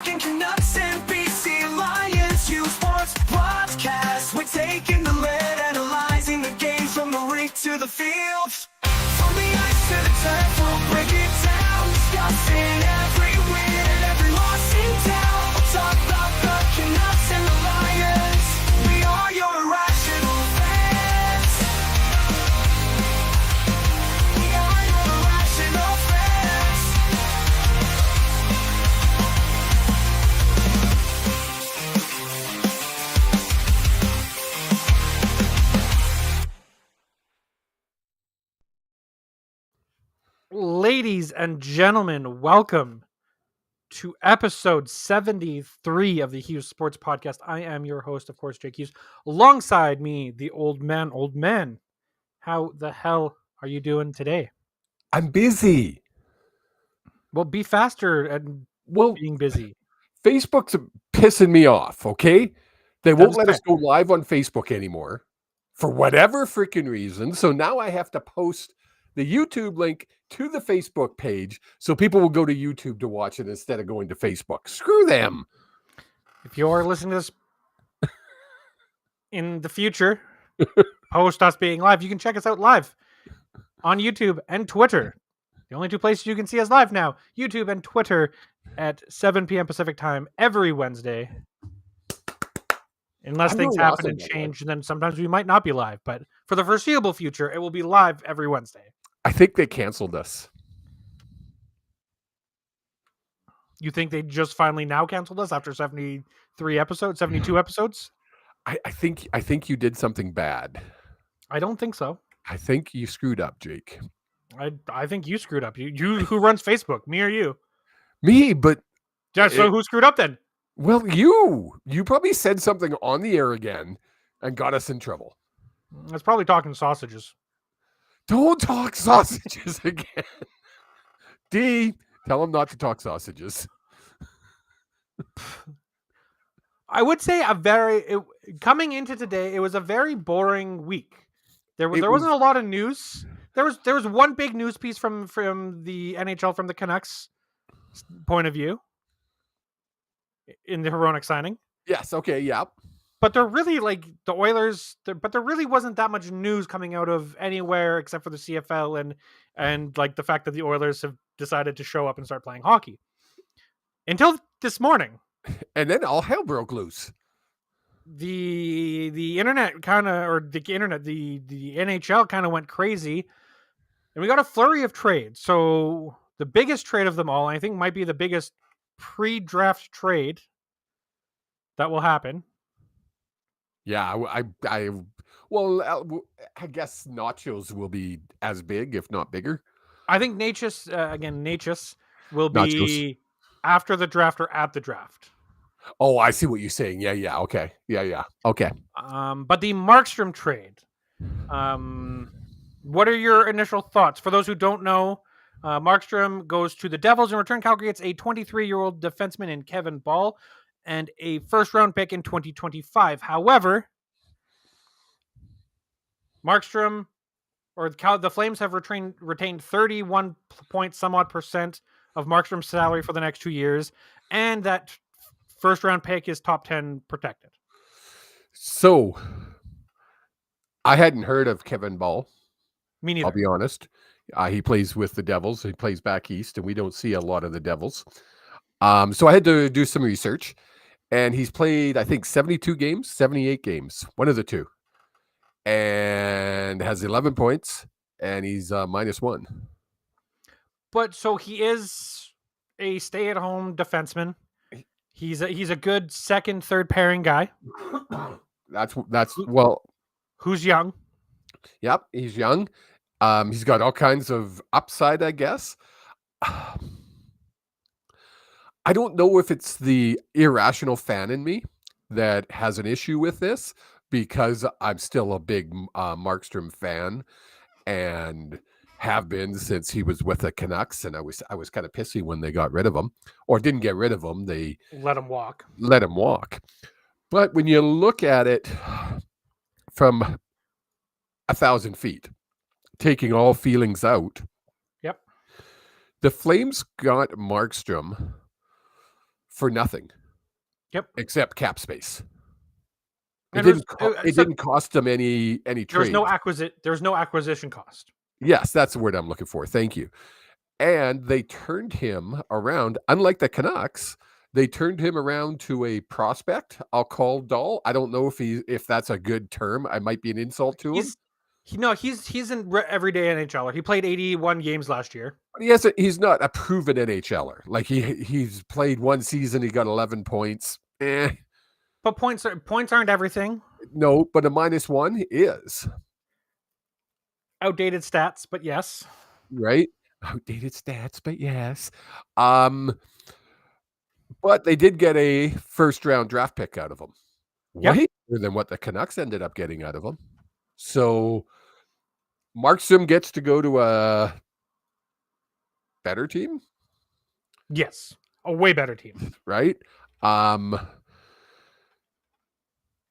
talking Canucks and BC Lions. Hughes Sports Podcast. We're taking the lead, analyzing the games from the rink to the field. From the ice to the turf, we'll break it down. Discussing every win and every loss in town. We'll talk about the Canucks and the Lions. We are your irrational fans. We are your irrational fans. Ladies and gentlemen, welcome to episode 73 of the Hughes Sports Podcast. I am your host, of course, Jake Hughes. Alongside me, the old man. How the hell are you doing today? I'm busy. Well, be faster and Well, being busy. Facebook's pissing me off, okay? They That won't is let us fair. go live on Facebook anymore for whatever freaking reason. So now I have to post the YouTube link to the Facebook page so people will go to YouTube to watch it instead of going to Facebook. Screw them. If you're listening to this in the future, post us being live, you can check us out live on YouTube and Twitter. The only two places you can see us live now, YouTube and Twitter at 7 p.m. Pacific time every Wednesday. Unless I'm things really happen awesome, and by the way. change, then sometimes we might not be live. But for the foreseeable future, it will be live every Wednesday. I think they canceled us. You think they just finally now canceled us after 73 episodes, 72 episodes? I think you did something bad. I don't think so. I think you screwed up, Jake. I think you screwed up. You who runs Facebook, me or you? Me, but Yeah, so It- who screwed up then? well, you probably said something on the air again and got us in trouble. It's probably talking sausages. Don't talk sausages again. D, tell him not to talk sausages. I would say coming into today, it was a very boring week. There It wasn't was- a lot of news. There was one big news piece from the NHL from the Canucks point of view in the Hronek signing. Yes, okay, yeah. But they're really like the Oilers. But there really wasn't that much news coming out of anywhere except for the CFL and like the fact that the Oilers have decided to show up and start playing hockey. Until this morning, And then all hell broke loose. the internet kind of, or the NHL kind of went crazy, and we got a flurry of trades. So the biggest trade of them all, I think, might be the biggest pre-draft trade that will happen. Yeah, I guess nachos will be as big, if not bigger. I think Natchez will be after the draft or at the draft. Oh, I see what you're saying. Yeah, okay. Yeah, okay. But the Markstrom trade, what are your initial thoughts? For those who don't know, Markstrom goes to the Devils. In return, Calgary gets a 23-year-old defenseman in Kevin Ball and a first-round pick in 2025. However, Markstrom or the Flames have retained 31 point some odd percent of Markstrom's salary for the next 2 years, and that first-round pick is top 10 protected. So I hadn't heard of Kevin Ball. Me neither. I'll be honest. He plays with the Devils. He plays back east, and we don't see a lot of the Devils. So I had to do some research, and he's played, I think, 72 games, 78 games, one of the two, and has 11 points, and he's -1. But so he is a stay-at-home defenseman. He's a good second, third pairing guy That's well, who's young. yep. He's young. He's got all kinds of upside, I guess. I don't know if it's the irrational fan in me that has an issue with this, because I'm still a big Markstrom fan and have been since he was with the Canucks, and I was kind of pissy when they got rid of him, or didn't get rid of him. They Let him walk. let him walk. But when you look at it from 1,000 feet, taking all feelings out, Yep. the Flames got Markstrom for nothing. Yep. Except cap space. It And didn't cost them any There's trade. there's no acquisition cost. Yes, that's the word I'm looking for. Thank you. And they turned him around. Unlike the Canucks, they turned him around to a prospect. I'll call Dahl. I don't know if that's a good term. I might be an insult to him. He's an everyday NHLer. He played 81 games last year. But he's not a proven NHLer. Like he's played one season, he got 11 points. But points aren't everything. No, but a -1 is. Outdated stats, but yes. Right? Outdated stats, but yes. But they did get a first-round draft pick out of him. Yep. Way better than what the Canucks ended up getting out of him. So Markstrom gets to go to a better team? Yes. A way better team. Right?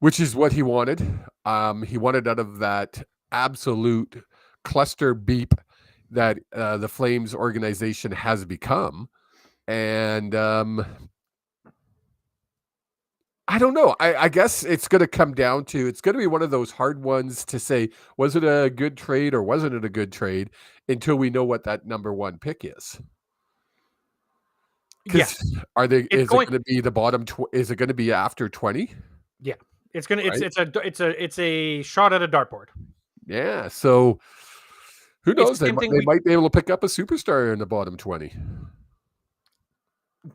Which is what he wanted. He wanted out of that absolute cluster beep that the Flames organization has become. And I don't know. I guess it's going to come down to, it's going to be one of those hard ones to say, was it a good trade or wasn't it a good trade until we know what that number 1 pick is. Yes. Is it going to be the bottom? Is it going to be after 20? Yeah. It's a shot at a dartboard. Yeah. So who knows? They might be able to pick up a superstar in the bottom 20.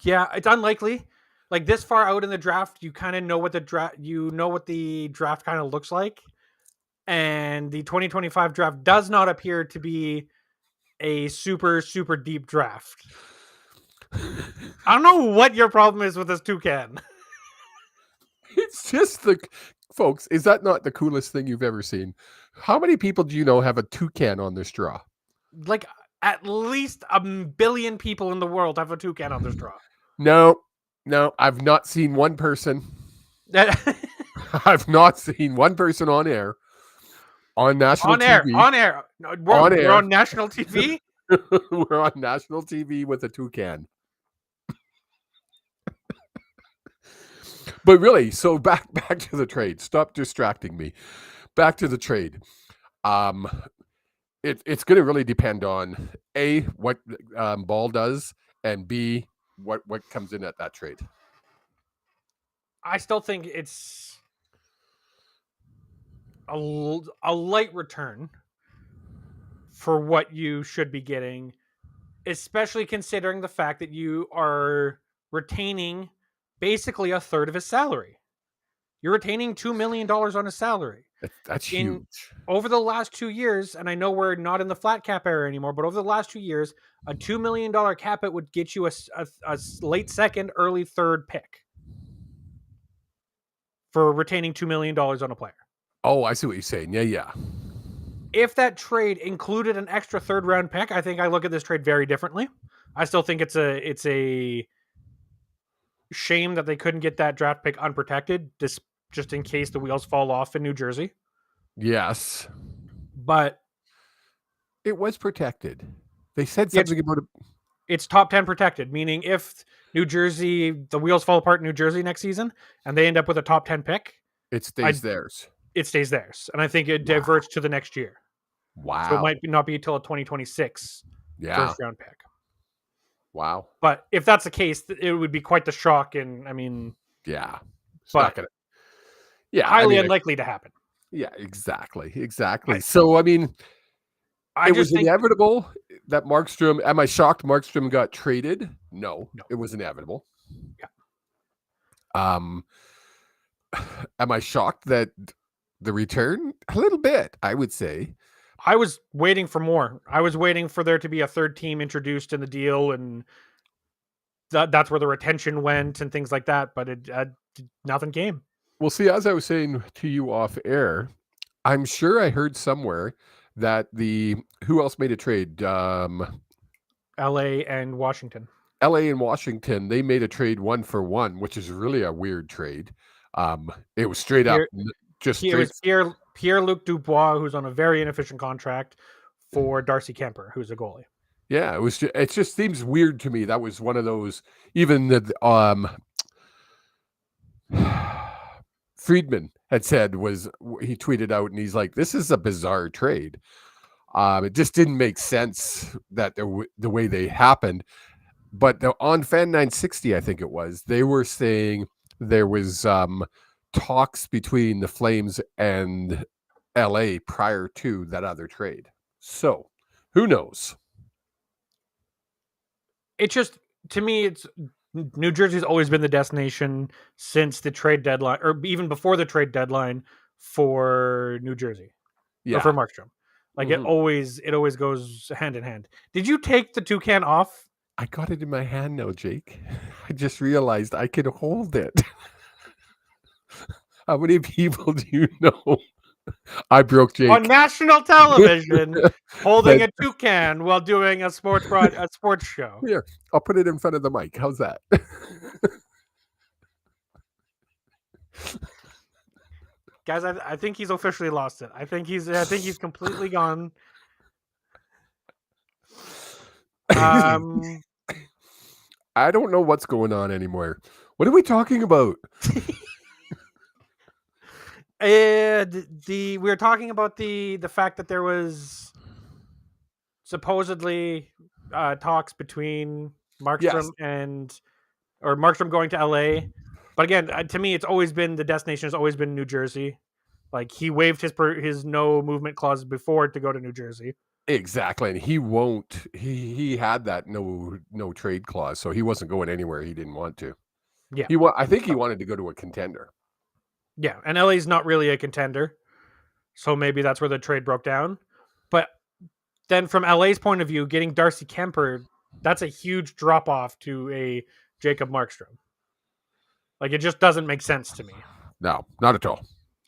Yeah, it's unlikely. Like this far out in the draft, you kind of know what the draft kind of looks like. And the 2025 draft does not appear to be a super, super deep draft. I don't know what your problem is with this toucan. It's just folks, is that not the coolest thing you've ever seen? How many people do you know have a toucan on their straw? Like at least 1 billion people in the world have a toucan on their straw. No, I've not seen one person. I've not seen one person on air. On national TV. On air. We're on national TV? We're on national TV with a toucan. But really, so back to the trade. Stop distracting me. Back to the trade. It's going to really depend on A, what Ball does, and B, what comes in at that trade. I still think it's a light return for what you should be getting, especially considering the fact that you are retaining basically a third of his salary. You're retaining $2 million on his salary. That's huge. Over the last 2 years, and I know we're not in the flat cap era anymore, but over the last 2 years, a $2 million cap hit would get you a late second, early third pick for retaining $2 million on a player. Oh, I see what you're saying. Yeah. If that trade included an extra third round pick, I think I look at this trade very differently. I still think it's a shame that they couldn't get that draft pick unprotected, just in case the wheels fall off in New Jersey. Yes. But it was protected. They said something about it. It's top 10 protected, meaning if the wheels fall apart in New Jersey next season and they end up with a top 10 pick, it stays theirs. It stays theirs. And I think it diverts to the next year. Wow. So it might not be until a 2026 first round pick. Wow. But if that's the case, it would be quite the shock. And I mean, yeah, but highly unlikely to happen. Yeah, exactly. So, I mean, it was inevitable that Markstrom. Am I shocked Markstrom got traded? No, it was inevitable. Yeah. Am I shocked that the return? A little bit, I would say. I was waiting for more. I was waiting for there to be a third team introduced in the deal, and that's where the retention went and things like that. But nothing came. Well, see, as I was saying to you off air, I'm sure I heard somewhere that who else made a trade? LA and Washington. They made a trade 1-for-1, which is really a weird trade. It was straight up. It was Pierre-Luc Dubois, who's on a very inefficient contract, for Darcy Kemper, who's a goalie. Yeah, it just seems weird to me. That was one of those, even the Friedman had said he tweeted out and he's like, this is a bizarre trade. It just didn't make sense that the way they happened. But on Fan 960, I think it was, they were saying there was talks between the Flames and LA prior to that other trade. So who knows? It just, to me, it's New Jersey's always been the destination since the trade deadline, or even before the trade deadline for New Jersey or for Yeah. Markstrom. Like Mhm. it always goes hand in hand. Did you take the toucan off? I got it in my hand now, Jake. I just realized I could hold it. How many people do you know? I broke Jake. On national television, holding But a toucan while doing a sports show. here, I'll put it in front of the mic. How's that? Guys, I think he's officially lost it. I think he's completely gone. I don't know what's going on anymore. What are we talking about? We were talking about the fact that there was supposedly talks between Markstrom or Markstrom going to LA. But again, to me, it's always been the destination has always been New Jersey. Like he waived his no movement clause before to go to New Jersey. Exactly, and he won't. He had that no trade clause, so he wasn't going anywhere he didn't want to. Yeah, I think he wanted to go to a contender. yeah, and LA's not really a contender, so maybe that's where the trade broke down. But then, from LA's point of view, getting Darcy Kemper, that's a huge drop off to a Jacob Markstrom. Like it just doesn't make sense to me. No, not at all.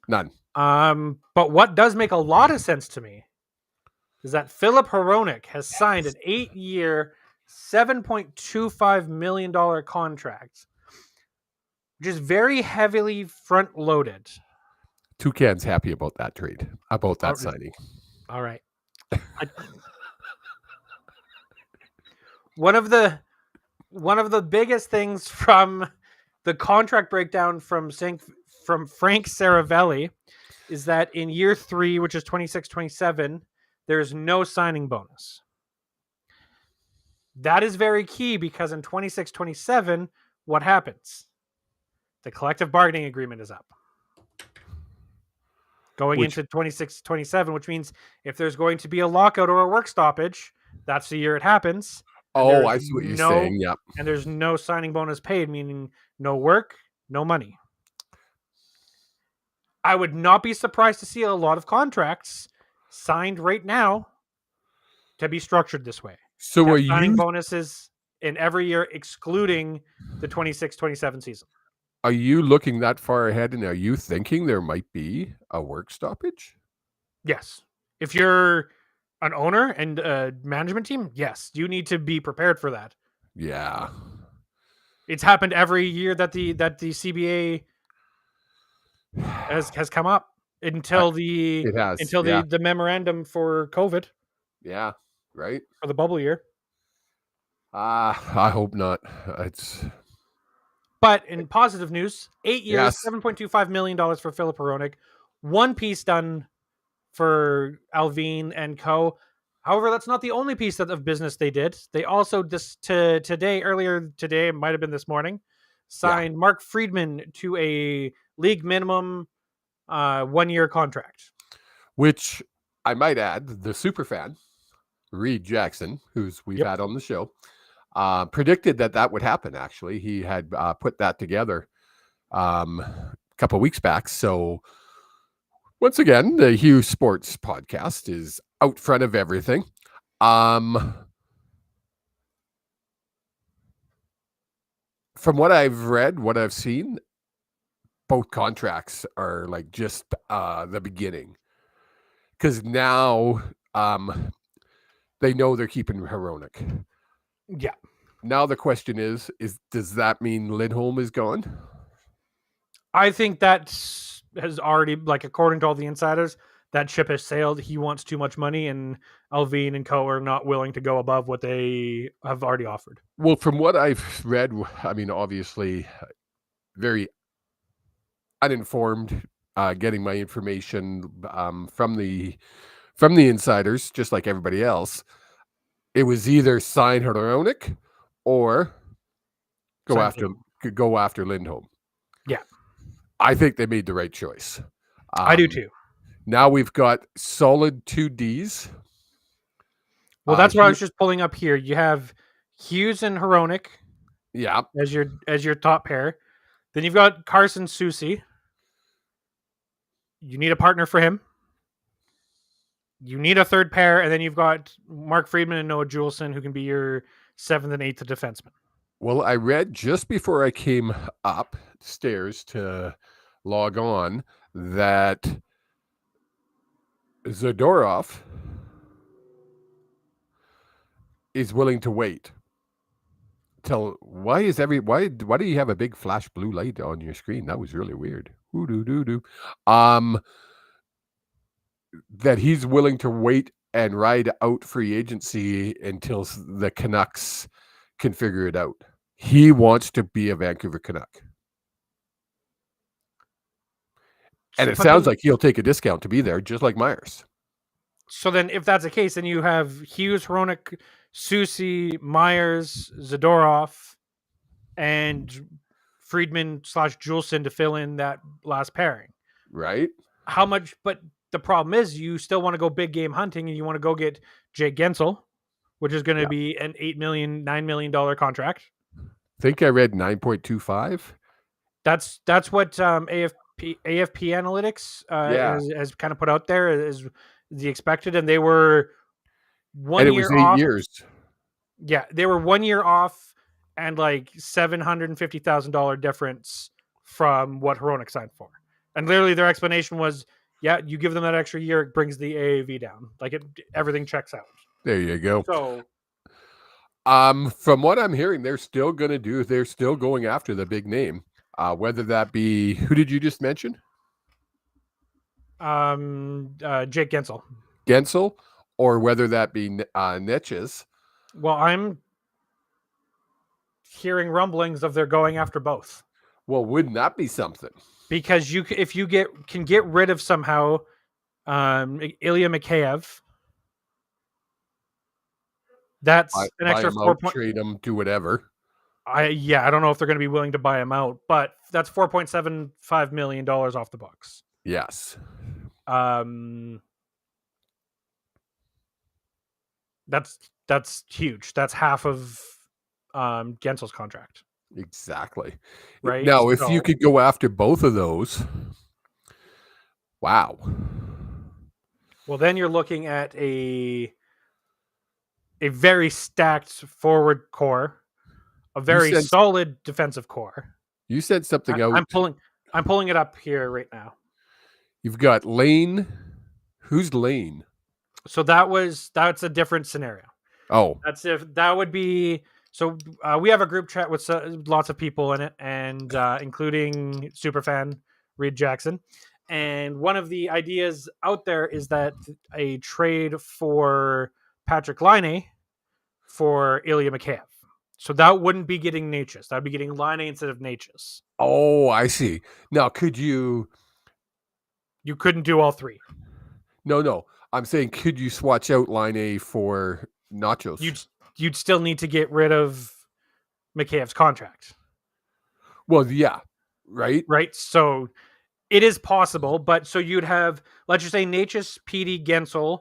None. But what does make a lot of sense to me is that Filip Hronek has signed an 8-year, $7.25 million contract, which is very heavily front loaded. Toucan's happy about that trade, about that signing. All right. One of the biggest things from the contract breakdown from Frank Saravelli is that in year 3, which is 26-27, there's no signing bonus. That is very key because in 26-27, what happens? The collective bargaining agreement is up. Going into 26-27, which means if there's going to be a lockout or a work stoppage, that's the year it happens. Oh, I see what you're saying. Yep. And there's no signing bonus paid, meaning no work, no money. I would not be surprised to see a lot of contracts signed right now to be structured this way. So are signing bonuses in every year, excluding the 26-27 season? Are you looking that far ahead, and are you thinking there might be a work stoppage? Yes. If you're an owner and a management team, yes, you need to be prepared for that. Yeah. It's happened every year that the CBA has come up until the memorandum for COVID. Yeah, right. For the bubble year. I hope not. But in positive news, 8 years, $7.25 million for Filip Hronek. One piece done for Alvin and co. However, that's not the only piece of business they did. They also earlier today, it might have been this morning, signed Mark Friedman to a league minimum 1-year contract. Which I might add, the superfan, Reed Jackson, who's we've had on the show, predicted that would happen. Actually, he had put that together a couple of weeks back. So once again, the Hughes Sports Podcast is out front of everything. From what I've read, what I've seen, both contracts are like just the beginning, because now they know they're keeping Hronek. Yeah. Now the question is does that mean Lindholm is gone? I think that has already, like, according to all the insiders, that ship has sailed. He wants too much money, and Alvin and co are not willing to go above what they have already offered. Well, from what I've read, I mean, obviously, very uninformed, getting my information from the insiders, just like everybody else. It was either sign Hronek or go Sign after Lindholm. Lindholm. Yeah, I think they made the right choice. I do too. Now we've got solid 2Ds. Well, that's what I was just pulling up here. You have Hughes and Hronek Yeah. as your top pair. Then you've got Carson Soucy. You need a partner for him. You need a third pair, and then you've got Mark Friedman and Noah Juleson, who can be your 7th and 8th defenseman. Well, I read just before I came upstairs to log on that Zadorov is willing to wait till why do you have a big flash blue light on your screen? That was really weird. That he's willing to wait and ride out free agency until the Canucks can figure it out. He wants to be a Vancouver Canuck. And it sounds like he'll take a discount to be there, just like Myers. So then, if that's the case, then you have Hughes, Hronek, Soucy, Myers, Zadorov, and Friedman / Juleson to fill in that last pairing. Right? How much? But the problem is, you still want to go big game hunting, and you want to go get Jake Gensel, which is going to be an $8 million, $9 million contract. I think I read 9.25. That's what AFP Analytics has kind of put out there as the expected, and they were 1 year off. 8 years. Yeah, they were 1 year off, and like $750,000 difference from what Hronek signed for. And literally, their explanation was, "Yeah, you give them that extra year, it brings the AAV down. Like everything checks out." There you go. So, from what I'm hearing, they're still going after the big name. Whether that be, who did you just mention? Jake Gensel. Gensel, or whether that be Netches. Well, I'm hearing rumblings of they're going after both. Well, wouldn't that be something? Because if you can get rid of somehow Ilya Mikheyev, that's an extra 4 point. Trade him, do whatever. I don't know if they're going to be willing to buy him out, but that's $4.75 million off the books. Yes. That's huge. That's half of Gensel's contract. Exactly. Right. Now, if you could go after both of those, wow. Well, then you're looking at a very stacked forward core, a very solid defensive core. You said something out. I'm pulling it up here right now. You've got Lane. Who's Lane? So that's a different scenario. Oh, that would be. So we have a group chat with lots of people in it, and including superfan Reed Jackson. And one of the ideas out there is that a trade for Patrick Laine for Ilya Mikheyev. So that wouldn't be getting Natchez. That would be getting Laine instead of Natchez. Oh, I see. Now, could you... You couldn't do all three. No. I'm saying, could you swatch out Laine for Nachos? You'd still need to get rid of Mikheyev's contract. Well, yeah. Right? Right. So it is possible, but so you'd have, let's just say, Natchez, Petey, Gensel,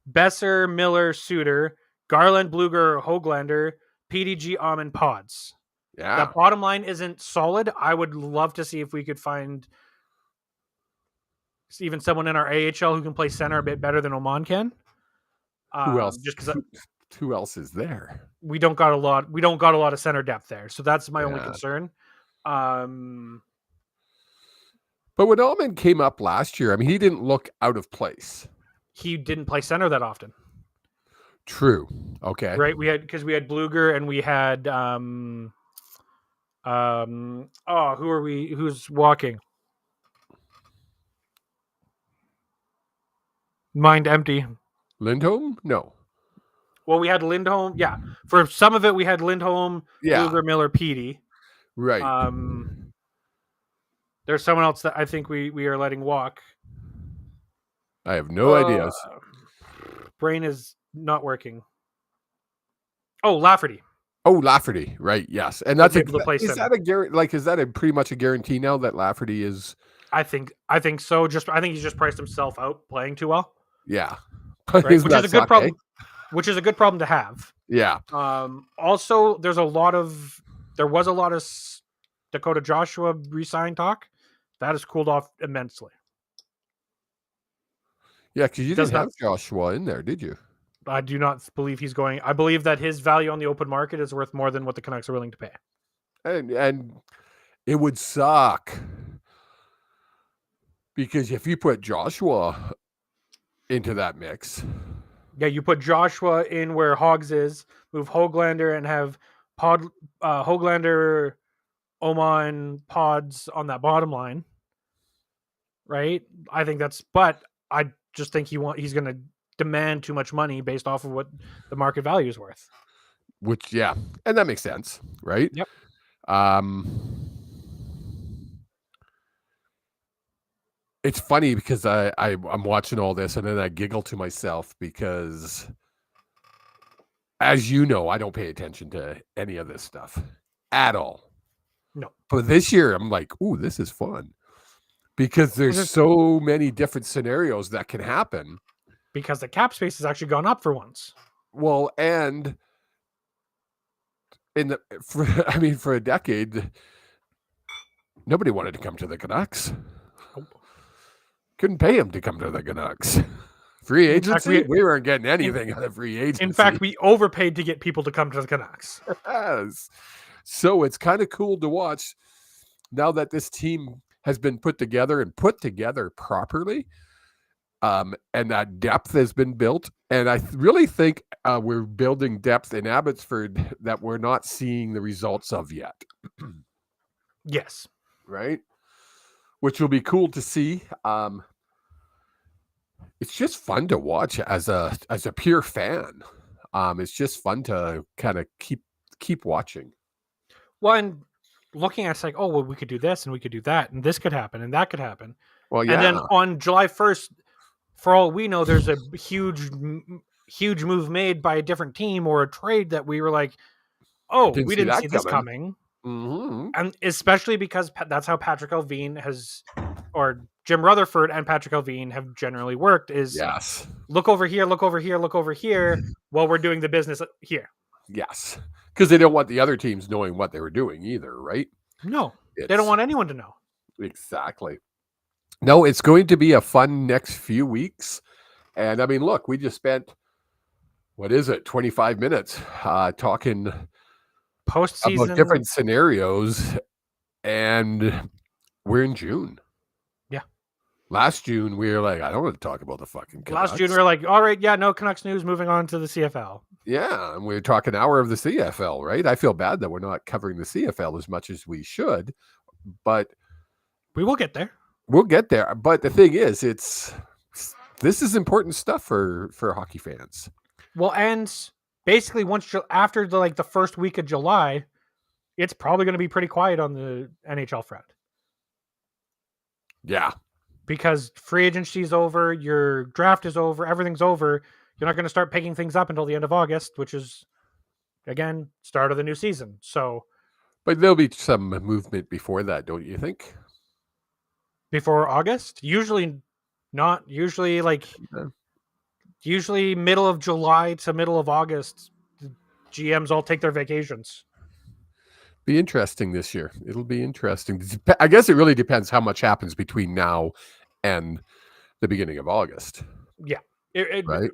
Besser, Miller, Suter, Garland, Bluger, Hoglander, PDG, Almond, Pods. Yeah. That bottom line isn't solid. I would love to see if we could find even someone in our AHL who can play center a bit better than Oman can. Who else? Just because who else is there? We don't got a lot of center depth there, so that's my only concern. But when Almond came up last year, I mean, he didn't look out of place. He didn't play center that often. True. Okay. Right. We had Bluger and we had who are we? Who's walking? Mind empty. Lindholm? No. Well, we had Lindholm. Yeah, for some of it, we had Lindholm, Yeah. Luger, Miller, Petey. Right. There's someone else that I think we are letting walk. I have no ideas. Brain is not working. Oh, Lafferty. Oh, Lafferty, right? Yes, and We'll that's be able to place is him. that a like is that a pretty much a guarantee now that Lafferty is? I think so. I think he's just priced himself out playing too well. Yeah, Right? Isn't Which that is a good suck, problem. eh? Which is a good problem to have. Yeah, Also, there was a lot of Dakota Joshua re-sign talk. That has cooled off immensely. yeah, because you Does didn't not- have Joshua in there, did you? I do not believe he's going. I believe that his value on the open market is worth more than what the Canucks are willing to pay. And it would suck because if you put Joshua into that mix, Yeah, you put Joshua in where Hogs is, move Hoglander, and have Hoglander, Oman, Pods on that bottom line. Right? I think that's. But I just think he's going to demand too much money based off of what the market value is worth. which yeah, and that makes sense, right? Yep. It's funny because I'm watching all this and then I giggle to myself because, as you know, I don't pay attention to any of this stuff at all. No. But this year I'm like, ooh, this is fun because there's so many different scenarios that can happen. Because the cap space has actually gone up for once. Well, and for a decade, nobody wanted to come to the Canucks. Couldn't pay him to come to the Canucks. Free agency? fact, we weren't getting anything out of free agency. In fact, we overpaid to get people to come to the Canucks. Yes. So it's kind of cool to watch now that this team has been put together properly. And that depth has been built. And I really think we're building depth in Abbotsford that we're not seeing the results of yet. Yes. Right? Which will be cool to see. It's just fun to watch as a pure fan. It's just fun to kind of keep watching. Well, and looking at it's like, oh, well, we could do this and we could do that, and this could happen and that could happen. Well, yeah. And then on July 1st, for all we know, there's a huge move made by a different team or a trade that we were like, oh, we didn't see this coming. Mm-hmm. And especially because that's how Patrick Elvine or Jim Rutherford and Patrick Elvine have generally worked is yes. Look over here, look over here, look over here while we're doing the business here. Yes. Because they don't want the other teams knowing what they were doing either, right? No, they don't want anyone to know. Exactly. No, it's going to be a fun next few weeks. And I mean, look, we just spent, 25 minutes talking postseason about different scenarios, and we're in June. Yeah. Last June, we were like, I don't want to talk about the fucking Canucks. Last June, we were like, all right, yeah, no Canucks news, moving on to the CFL. Yeah, and we were talking hour of the CFL, right? I feel bad that we're not covering the CFL as much as we should, but we will get there. We'll get there. But the thing is, this is important stuff for hockey fans. Well, and basically after the first week of July, it's probably going to be pretty quiet on the NHL front. Yeah. Because free agency is over, your draft is over, everything's over. You're not going to start picking things up until the end of August, which is, again, start of the new season. So, but there'll be some movement before that, don't you think? Before August? Usually not. Usually usually middle of July to middle of August, the GMs all take their vacations. Be interesting this year. It'll be interesting. I guess it really depends how much happens between now and the beginning of August. Yeah. Right?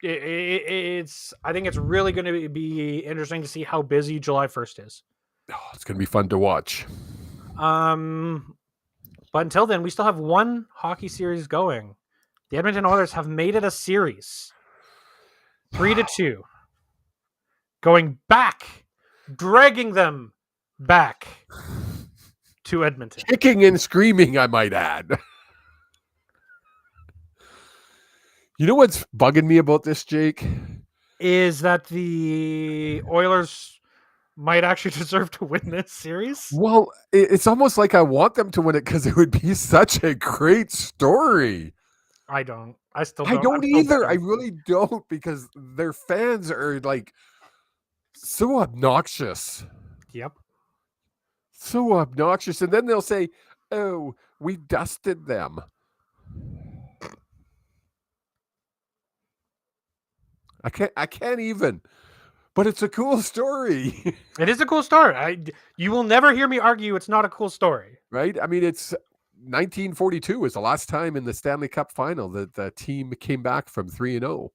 I think it's really going to be interesting to see how busy July 1st is. Oh, it's going to be fun to watch. But until then, we still have one hockey series going. The Edmonton Oilers have made it a series. 3-2. Going back. Dragging them back to Edmonton. Kicking and screaming, I might add. You know what's bugging me about this, Jake? Is that the Oilers might actually deserve to win this series? Well, it's almost like I want them to win it because it would be such a great story. I don't. I still I don't. don't I'm still either. I betting. really don't, because their fans are like so obnoxious. Yep. So obnoxious. And then they'll say, "Oh, we dusted them." I can't even. But it's a cool story. It is a cool story. You will never hear me argue it's not a cool story. Right? I mean, it's 1942 was the last time in the Stanley Cup final that the team came back from 3-0.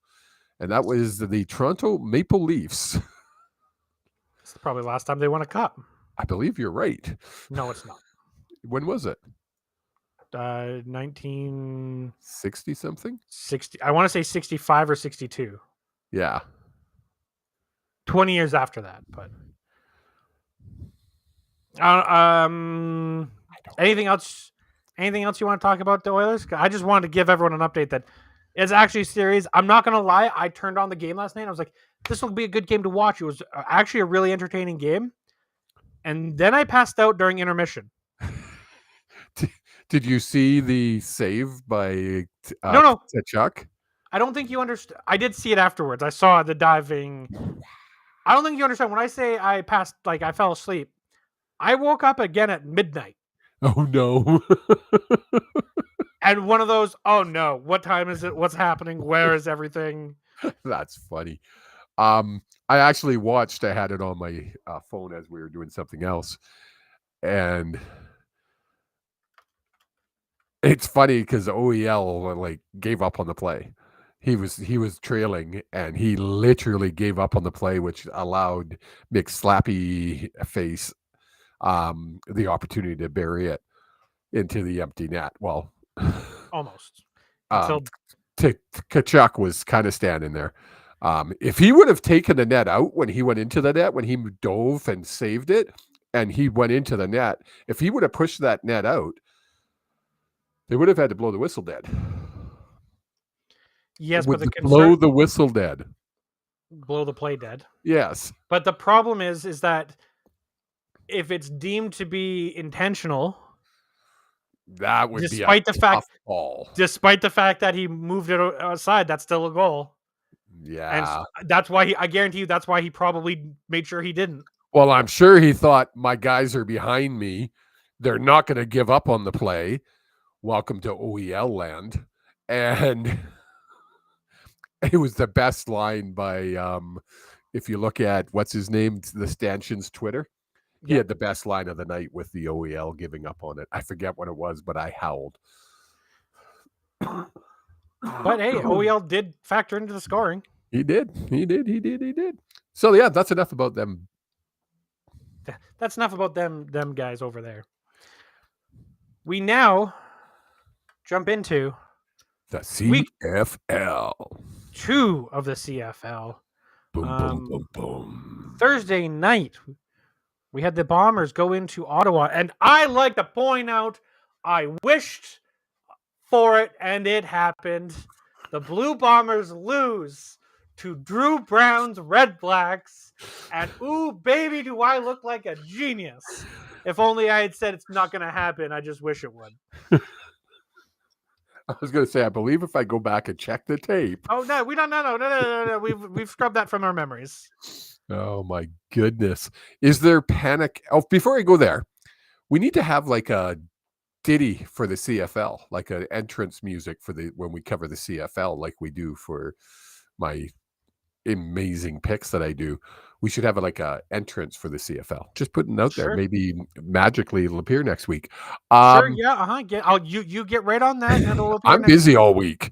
And that was the Toronto Maple Leafs. It's probably the last time they won a cup. I believe you're right. No, it's not. When was it? 1960 something? I want to say 65 or 62. Yeah. 20 years after that, but anything else you want to talk about the Oilers? I just wanted to give everyone an update that it's actually a series. I'm not going to lie, I turned on the game last night and I was like, this will be a good game to watch. It was actually a really entertaining game. And then I passed out during intermission. Did you see the save by No. Chuck? I don't think you understand. I did see it afterwards. I saw the diving. I don't think you understand. When I say I passed, like I fell asleep, I woke up again at midnight. Oh, no. And one of those, oh no, what time is it? What's happening? Where is everything? That's funny. I actually watched, I had it on my phone as we were doing something else. And it's funny because OEL like gave up on the play. He was trailing and he literally gave up on the play, which allowed Mick Slappy Face the opportunity to bury it into the empty net. Well, almost. Until Tkachuk was kind of standing there. If he would have taken the net out when he went into the net, when he dove and saved it, and he went into the net, if he would have pushed that net out, they would have had to blow the whistle dead. Yes, would but blow the whistle dead. Blow the play dead. Yes. But the problem is that if it's deemed to be intentional, that would despite be the fact ball. Despite the fact that he moved it aside, that's still a goal. Yeah. And that's why I guarantee you that's why he probably made sure he didn't. Well, I'm sure he thought, my guys are behind me. They're not going to give up on the play. Welcome to OEL land. And it was the best line by, if you look at, what's his name, the Stanchions Twitter, he had the best line of the night with the OEL giving up on it. I forget what it was, but I howled. But hey, OEL did factor into the scoring. He did. So yeah, that's enough about them. That's enough about them guys over there. We now jump into the CFL. 2 of the CFL. Boom, boom. Thursday night, we had the Bombers go into Ottawa, and I like to point out, I wished for it, and it happened. The Blue Bombers lose to Drew Brown's Red Blacks, and ooh, baby, do I look like a genius. If only I had said it's not going to happen. I just wish it would. I was going to say, I believe if I go back and check the tape. Oh, no, we don't. No. We've scrubbed that from our memories. Oh, my goodness. Is there panic? Oh, before I go there, we need to have like a ditty for the CFL, like an entrance music for when we cover the CFL, like we do for my amazing picks that I do. We should have like a entrance for the CFL. Just putting it out there. Maybe magically it'll appear next week. Sure, yeah, you get right on that. And it'll appear I'm busy all week.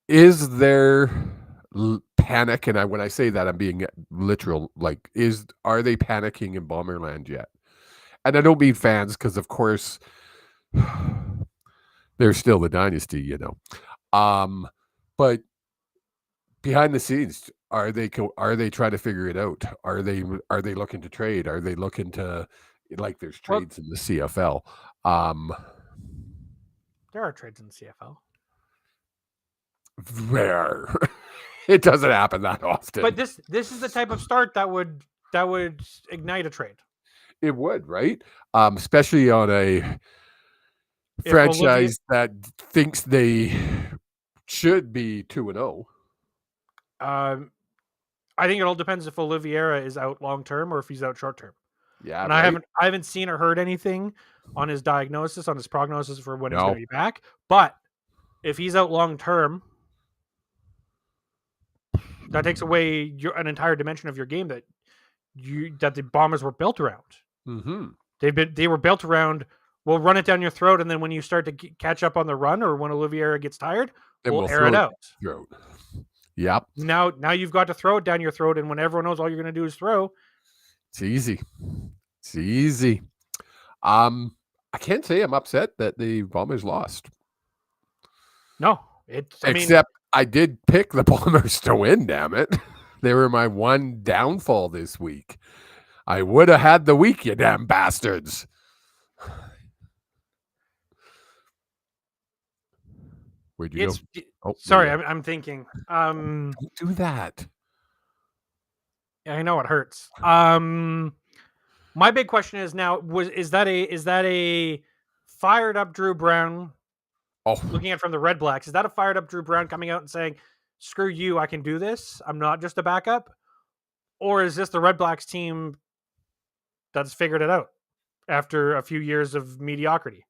Is there panic? And when I say that, I'm being literal. Like, are they panicking in Bomberland yet? And I don't mean fans, because of course they're still the dynasty, you know. But behind the scenes, are they trying to figure it out? Are they looking to trade? Are they looking to, like, there's trades in the CFL? Um, There are trades in the CFL. Rare. It doesn't happen that often. But this is the type of start that would ignite a trade. It would, right? Especially on a If Olivier, franchise that thinks they should be 2-0. I think it all depends if Oliveira is out long term or if he's out short term. Yeah, And right? I haven't seen or heard anything on his diagnosis, on his prognosis for when he's No. going to be back. But if he's out long term, that takes away an entire dimension of your game that the Bombers were built around. Mm-hmm. They were built around. We'll run it down your throat, and then when you start to catch up on the run, or when Oliveira gets tired, Then we'll air throw it out. Throat. Yep. Now you've got to throw it down your throat, and when everyone knows all you're going to do is throw, It's easy. It's easy. I can't say I'm upset that the Bombers lost. no. I did pick the Bombers to win, damn it. They were my one downfall this week. I would have had the week, you damn bastards. Where'd you go? Oh, sorry, yeah. I'm thinking. Don't do that. I know it hurts. My big question is now: is that a fired up Drew Brown? Oh, Looking at it from the Red Blacks, is that a fired up Drew Brown coming out and saying, "Screw you, I can do this. I'm not just a backup," or is this the Red Blacks team that's figured it out after a few years of mediocrity?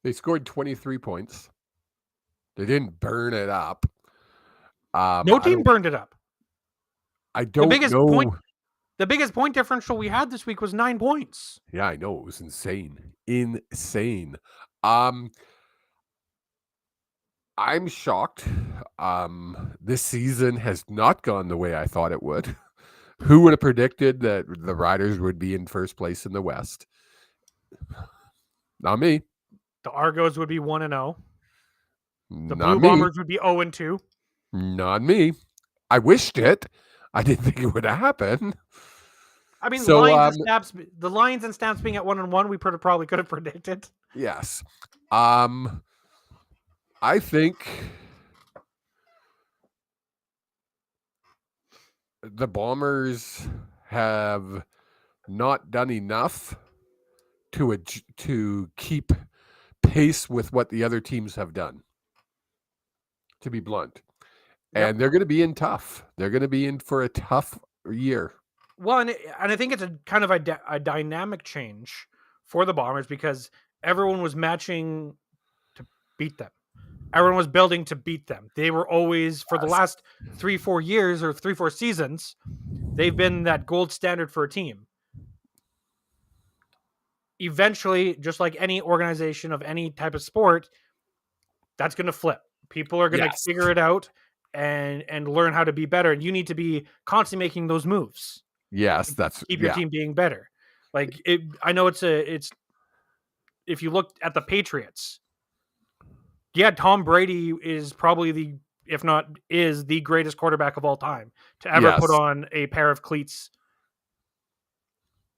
they scored 23 points. They didn't burn it up. No team burned it up. I don't know. The biggest point differential we had this week was 9 points. Yeah, I know. It was insane. Insane. I'm shocked. This season has not gone the way I thought it would. Who would have predicted that the Riders would be in first place in the West? Not me. The Argos would be 1-0. The Not Blue me. Bombers would be 0-2. Not me. I wished it. I didn't think it would happen. I mean, So, the Lions and Stamps being at 1-1, we probably could have predicted. Yes. I think the Bombers have not done enough to keep pace with what the other teams have done, to be blunt. Yep. And they're going to be in tough. They're going to be in for a tough year. Well, and I think it's a kind of a dynamic change for the Bombers because everyone was matching to beat them. Everyone was building to beat them. They were always, for the last 3-4 years or 3-4 seasons, they've been that gold standard for a team. Eventually, just like any organization of any type of sport, that's going to flip. People are going to figure it out and learn how to be better. And you need to be constantly making those moves. Yes, that's keep your team being better. Like I know it's if you look at the Patriots, Tom Brady is probably if not the greatest quarterback of all time to ever put on a pair of cleats.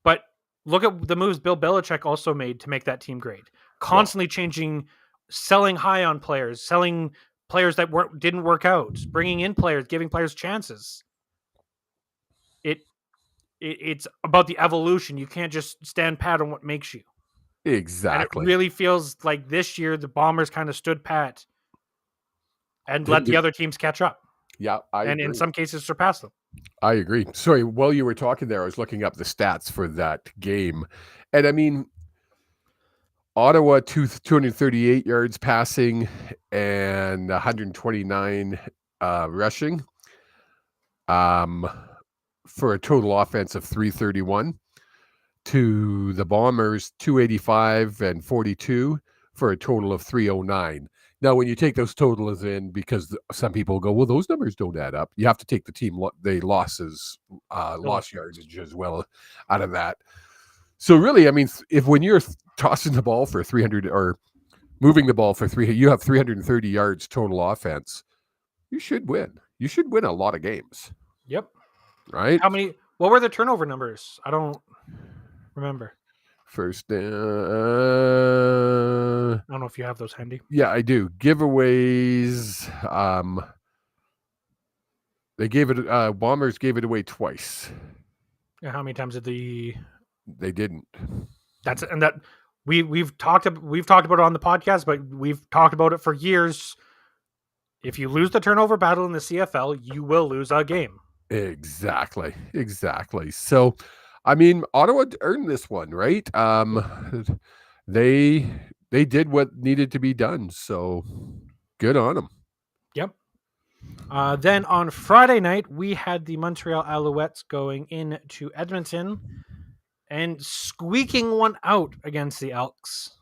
But look at the moves Bill Belichick also made to make that team great. Constantly changing, selling high on players, selling players that didn't work out, bringing in players, giving players chances. It's about the evolution. You can't just stand pat on what makes you. Exactly. And it really feels like this year the Bombers kind of stood pat and let the other teams catch up. Yeah, I agree. In some cases surpass them. I agree. Sorry, while you were talking there, I was looking up the stats for that game. And I mean, Ottawa 238 yards passing and 129 rushing. For a total offense of 331, to the Bombers 285 and 42 for a total of 309. Now, when you take those totals in, because some people go, well, those numbers don't add up. You have to take the loss yardage as well out of that. So really, I mean, when you're tossing the ball for 300 or moving the ball for 300, you have 330 yards total offense. You should win. You should win a lot of games. Yep. Right? How many What were the turnover numbers? I don't remember. First down. I don't know if you have those handy. Yeah, I do. Giveaways. They gave it. Bombers gave it away twice. Yeah, how many times did They didn't. that we've talked about it on the podcast, but we've talked about it for years. If you lose the turnover battle in the CFL, you will lose a game. Exactly. So, I mean, Ottawa earned this one, right? They did what needed to be done. So, good on them. Yep. Then on Friday night, we had the Montreal Alouettes going into Edmonton and squeaking one out against the Elks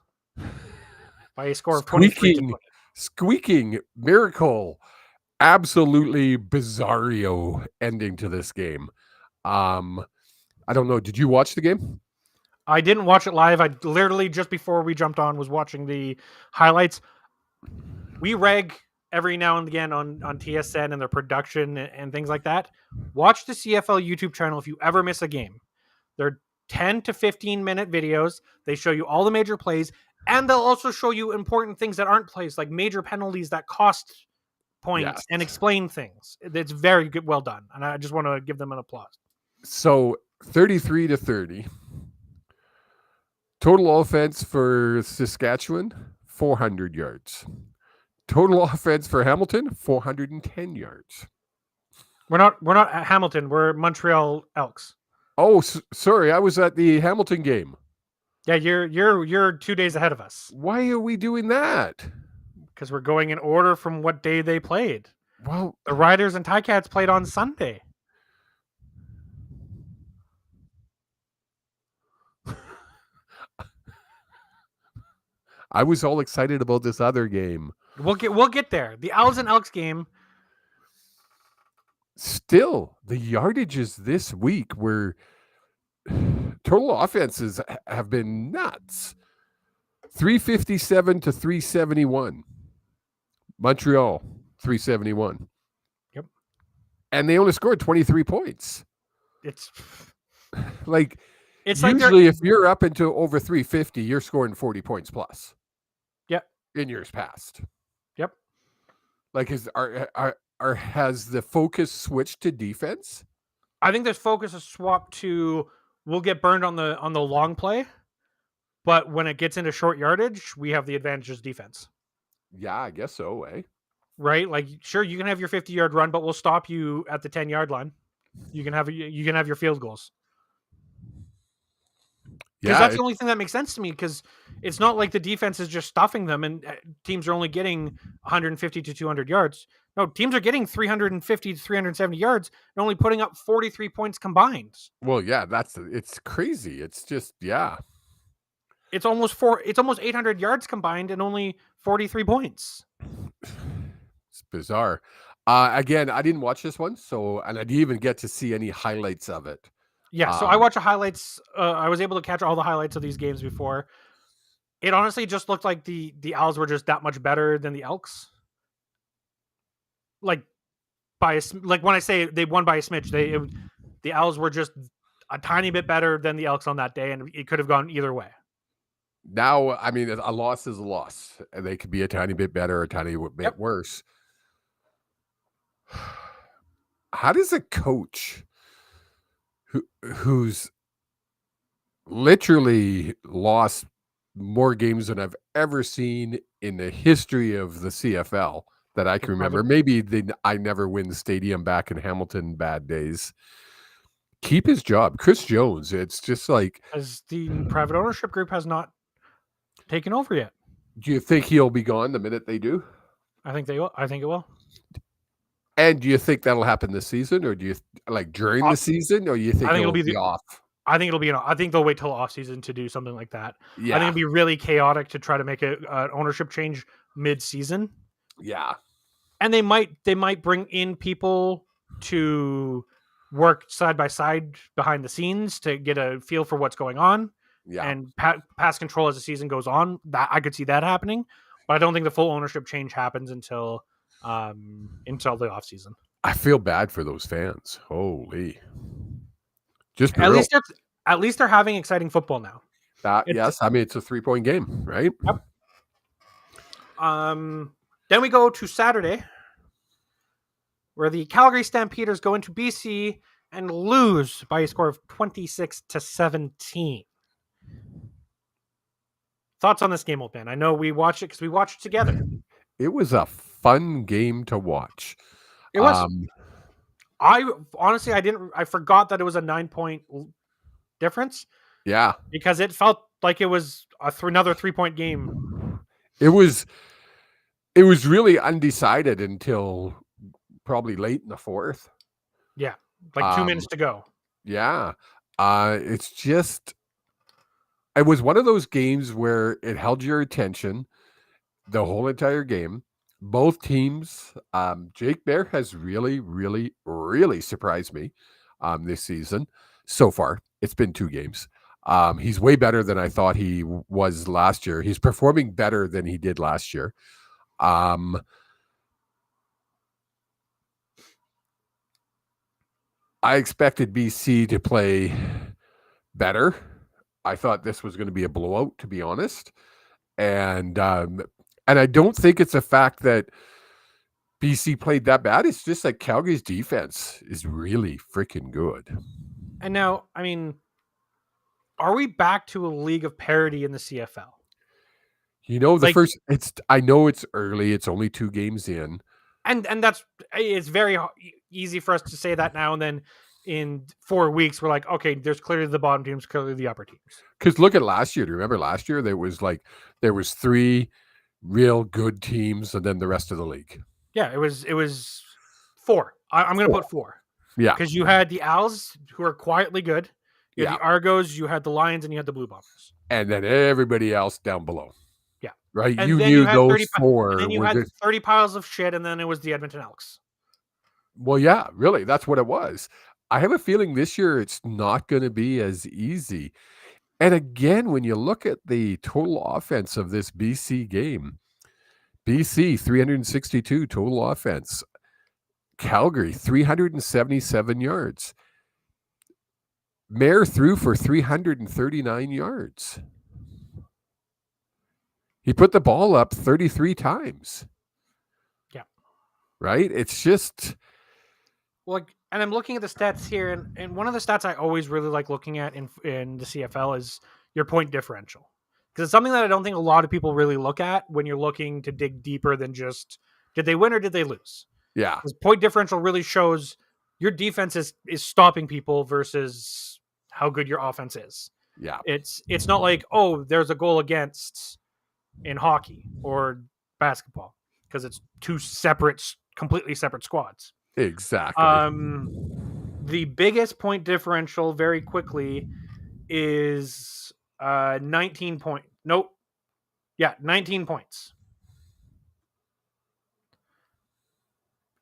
by a score of 23-20. Squeaking miracle. Absolutely bizarro ending to this game. I don't know. Did you watch the game? I didn't watch it live. I literally just before we jumped on was watching the highlights. We rag every now and again on TSN and their production and things like that. Watch the CFL YouTube channel if you ever miss a game. They're 10 to 15 minute videos. They show you all the major plays, and they'll also show you important things that aren't plays, like major penalties that cost points, and explain things. It's very good, well done, and I just want to give them an applause. So 33-30. Total offense for Saskatchewan, 400 yards. Total offense for Hamilton, 410 yards. We're not at Hamilton. We're Montreal Elks. Oh, sorry. I was at the Hamilton game. Yeah, you're 2 days ahead of us. Why are we doing that? Because we're going in order from what day they played. Well, the Riders and Ticats played on Sunday. I was all excited about this other game. We'll get there. The Owls and Elks game. Still, the yardages this week were total offenses have been nuts. 357 to 371. Montreal, 371. Yep. And they only scored 23 points. It's usually if you're up into over 350, you're scoring 40 points plus. Yep. In years past. Yep. Has the focus switched to defense? I think this focus is swapped to we'll get burned on the long play, but when it gets into short yardage, we have the advantage as defense. Yeah, I guess so, eh? Right? Like, sure, you can have your 50-yard run, but we'll stop you at the 10-yard line. You can have your field goals. Because that's the only thing that makes sense to me, because it's not like the defense is just stuffing them and teams are only getting 150 to 200 yards. No, teams are getting 350 to 370 yards and only putting up 43 points combined. Well, yeah, it's crazy. It's just, yeah. It's almost 800 yards combined and only 43 points. It's bizarre. Again, I didn't watch this one, and I didn't even get to see any highlights of it. Yeah, so I watched the highlights. I was able to catch all the highlights of these games before. It honestly just looked like the Owls were just that much better than the Elks. Like when I say they won by a smidge, the Owls were just a tiny bit better than the Elks on that day, and it could have gone either way. Now, I mean, a loss is a loss, and they could be a tiny bit better or a tiny bit worse. How does a coach who's literally lost more games than I've ever seen in the history of the CFL that I can remember, maybe I never win the stadium back in Hamilton bad days, keep his job? Chris Jones, it's just like... As the private ownership group has not taken over yet. Do you think he'll be gone the minute they do? I think they will. I think it will. And do you think that'll happen this season, or do you during the season, or you think it'll be off? I think it'll be I think they'll wait till off season to do something like that. Yeah. I think it'd be really chaotic to try to make an ownership change mid-season. Yeah. And they might bring in people to work side by side behind the scenes to get a feel for what's going on. Yeah. And pass control as the season goes on. That I could see that happening, but I don't think the full ownership change happens until the off season. I feel bad for those fans. Holy. Just At brutal. least they're having exciting football now. Yes, I mean it's a 3-point game, right? Yep. Then we go to Saturday, where the Calgary Stampeders go into BC and lose by a score of 26-17. Thoughts on this game, old man? I know we watched it because we watched it together. It was a fun game to watch. It was. I honestly, I forgot that it was a 9-point difference. Yeah, because it felt like it was another 3-point game. It was really undecided until probably late in the fourth. Yeah, like 2 minutes to go. Yeah, it's just it was one of those games where it held your attention the whole entire game. Both teams, Jake Bear has really, really, really surprised me this season so far. It's been 2 games. He's way better than I thought he was last year. He's performing better than he did last year. I expected BC to play better. I thought this was going to be a blowout, to be honest. And I don't think it's a fact that BC played that bad. It's just like Calgary's defense is really freaking good. And now, I mean, are we back to a league of parity in the CFL? You know, I know it's early. It's only 2 games in. And it's very easy for us to say that now, and then in 4 weeks, we're like, okay, there's clearly the bottom teams, clearly the upper teams. Because look at last year. Do you remember last year? There was 3 real good teams, and then the rest of the league. Yeah, it was 4. I'm going to put 4. Yeah, because you had the Owls, who are quietly good. You had the Argos, you had the Lions, and you had the Blue Bombers. And then everybody else down below. Yeah, right. And you then knew had those 30, 4. And then you had 30 piles of shit, and then it was the Edmonton Elks. Well, yeah, really, that's what it was. I have a feeling this year it's not going to be as easy. And again, when you look at the total offense of this BC game, BC 362 total offense, Calgary 377 yards. Mayer threw for 339 yards. He put the ball up 33 times. Yeah. Right? It's just... Well, and I'm looking at the stats here, and one of the stats I always really like looking at in the CFL is your point differential. Because it's something that I don't think a lot of people really look at when you're looking to dig deeper than just, did they win or did they lose? Yeah. Because point differential really shows your defense is stopping people versus how good your offense is. Yeah. It's not like, oh, there's a goal against in hockey or basketball, because it's 2 completely separate squads. Exactly. The biggest point differential very quickly is 19 points. Nope. Yeah, 19 points.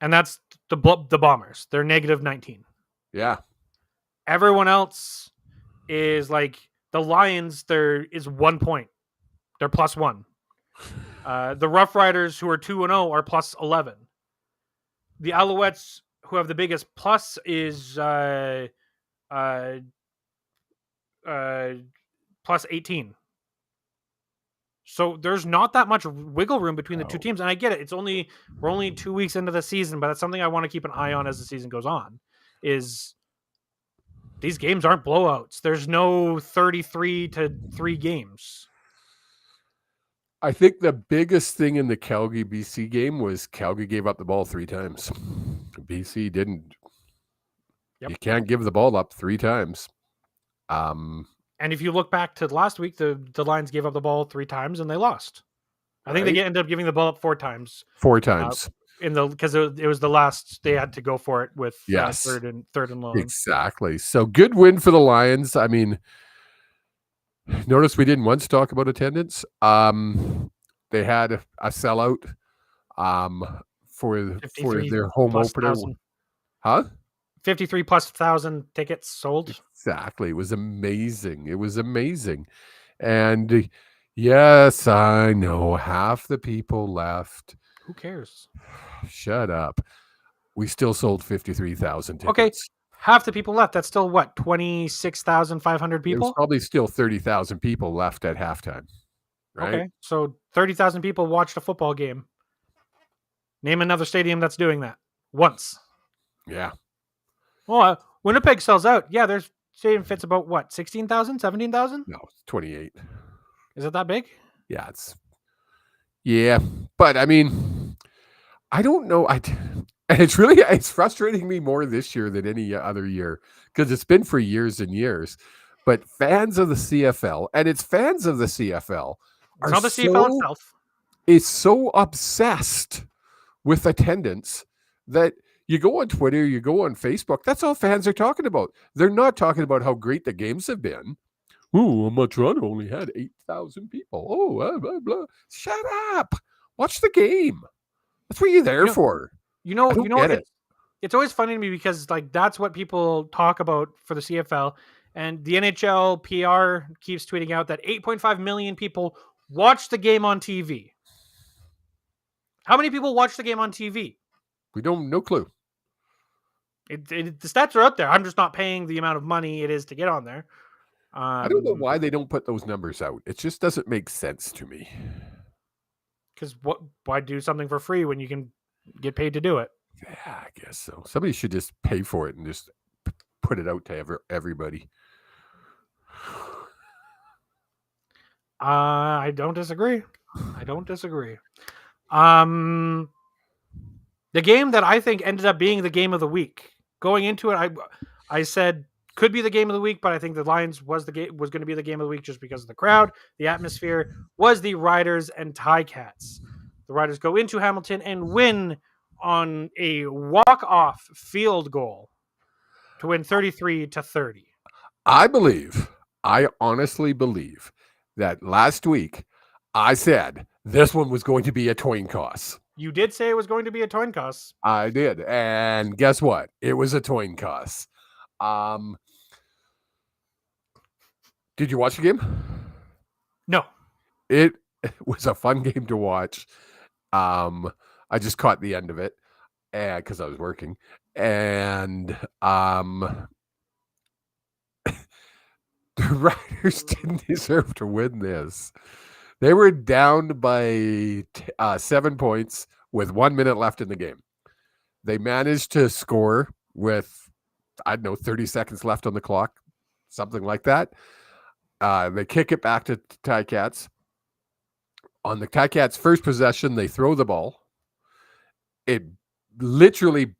And that's the Bombers. They're negative 19. Yeah. Everyone else is like the Lions. There is 1 point. They're plus 1. The Rough Riders, who are 2-0, are plus 11. The Alouettes, who have the biggest plus, is plus 18. So there's not that much wiggle room between the 2 teams, and I get it. We're only 2 weeks into the season, but that's something I want to keep an eye on as the season goes on. Is these games aren't blowouts. There's no 33-3 games. I think the biggest thing in the Calgary BC game was Calgary gave up the ball 3 times. BC didn't. Yep. You can't give the ball up 3 times. And if you look back to last week, the Lions gave up the ball 3 times and they lost. I think they ended up giving the ball up 4 times. 4 times. Because it was the last they had to go for it with third and long. Exactly. So good win for the Lions. I mean, notice we didn't once talk about attendance. They had a sellout for their home opener. 53,000+ tickets sold. Exactly. It was amazing. And yes, I know half the people left. Who cares? Shut up. We still sold 53,000 tickets. Okay. Half the people left. That's still what, 26,500 There's people? probably still 30,000 people left at halftime, right? Okay, so 30,000 people watched a football game. Name another stadium that's doing that once. Yeah. Well, Winnipeg sells out. Yeah, their stadium fits about what, 16,000, 17,000? No, it's 28. Is it that big? Yeah, but I mean, I don't know. And it's frustrating me more this year than any other year because it's been for years and years. But fans of the CFL, and it's fans of the CFL, It's not the CFL itself. is so obsessed with attendance that you go on Twitter, you go on Facebook. That's all fans are talking about. They're not talking about how great the games have been. Oh, Toronto only had 8,000 people. Oh, blah, blah, blah. Shut up. Watch the game. That's what you're there for. I don't get it. It's always funny to me because like that's what people talk about for the CFL, and the NHL PR keeps tweeting out that 8.5 million people watch the game on TV. How many people watch the game on TV? No clue. The stats are out there. I'm just not paying the amount of money it is to get on there. I don't know why they don't put those numbers out. It just doesn't make sense to me. Because why do something for free when you can get paid to do it? Yeah, I guess so. Somebody should just pay for it and just put it out to everybody. I don't disagree. The game that I think ended up being the game of the week. Going into it, I said could be the game of the week, but I think the Lions was going to be the game of the week just because of the crowd, the atmosphere. Was the Riders and Ticats. The Riders go into Hamilton and win on a walk-off field goal to win 33-30. I honestly believe that last week I said this one was going to be a coin toss. You did say it was going to be a coin toss. I did. And guess what? It was a coin toss. Did you watch the game? No. It was a fun game to watch. I just caught the end of it because I was working. And the Riders didn't deserve to win this. They were down by 7 points with 1 minute left in the game. They managed to score with, 30 seconds left on the clock, something like that. They kick it back to Ticats. On the Ticats' first possession, they throw the ball. It literally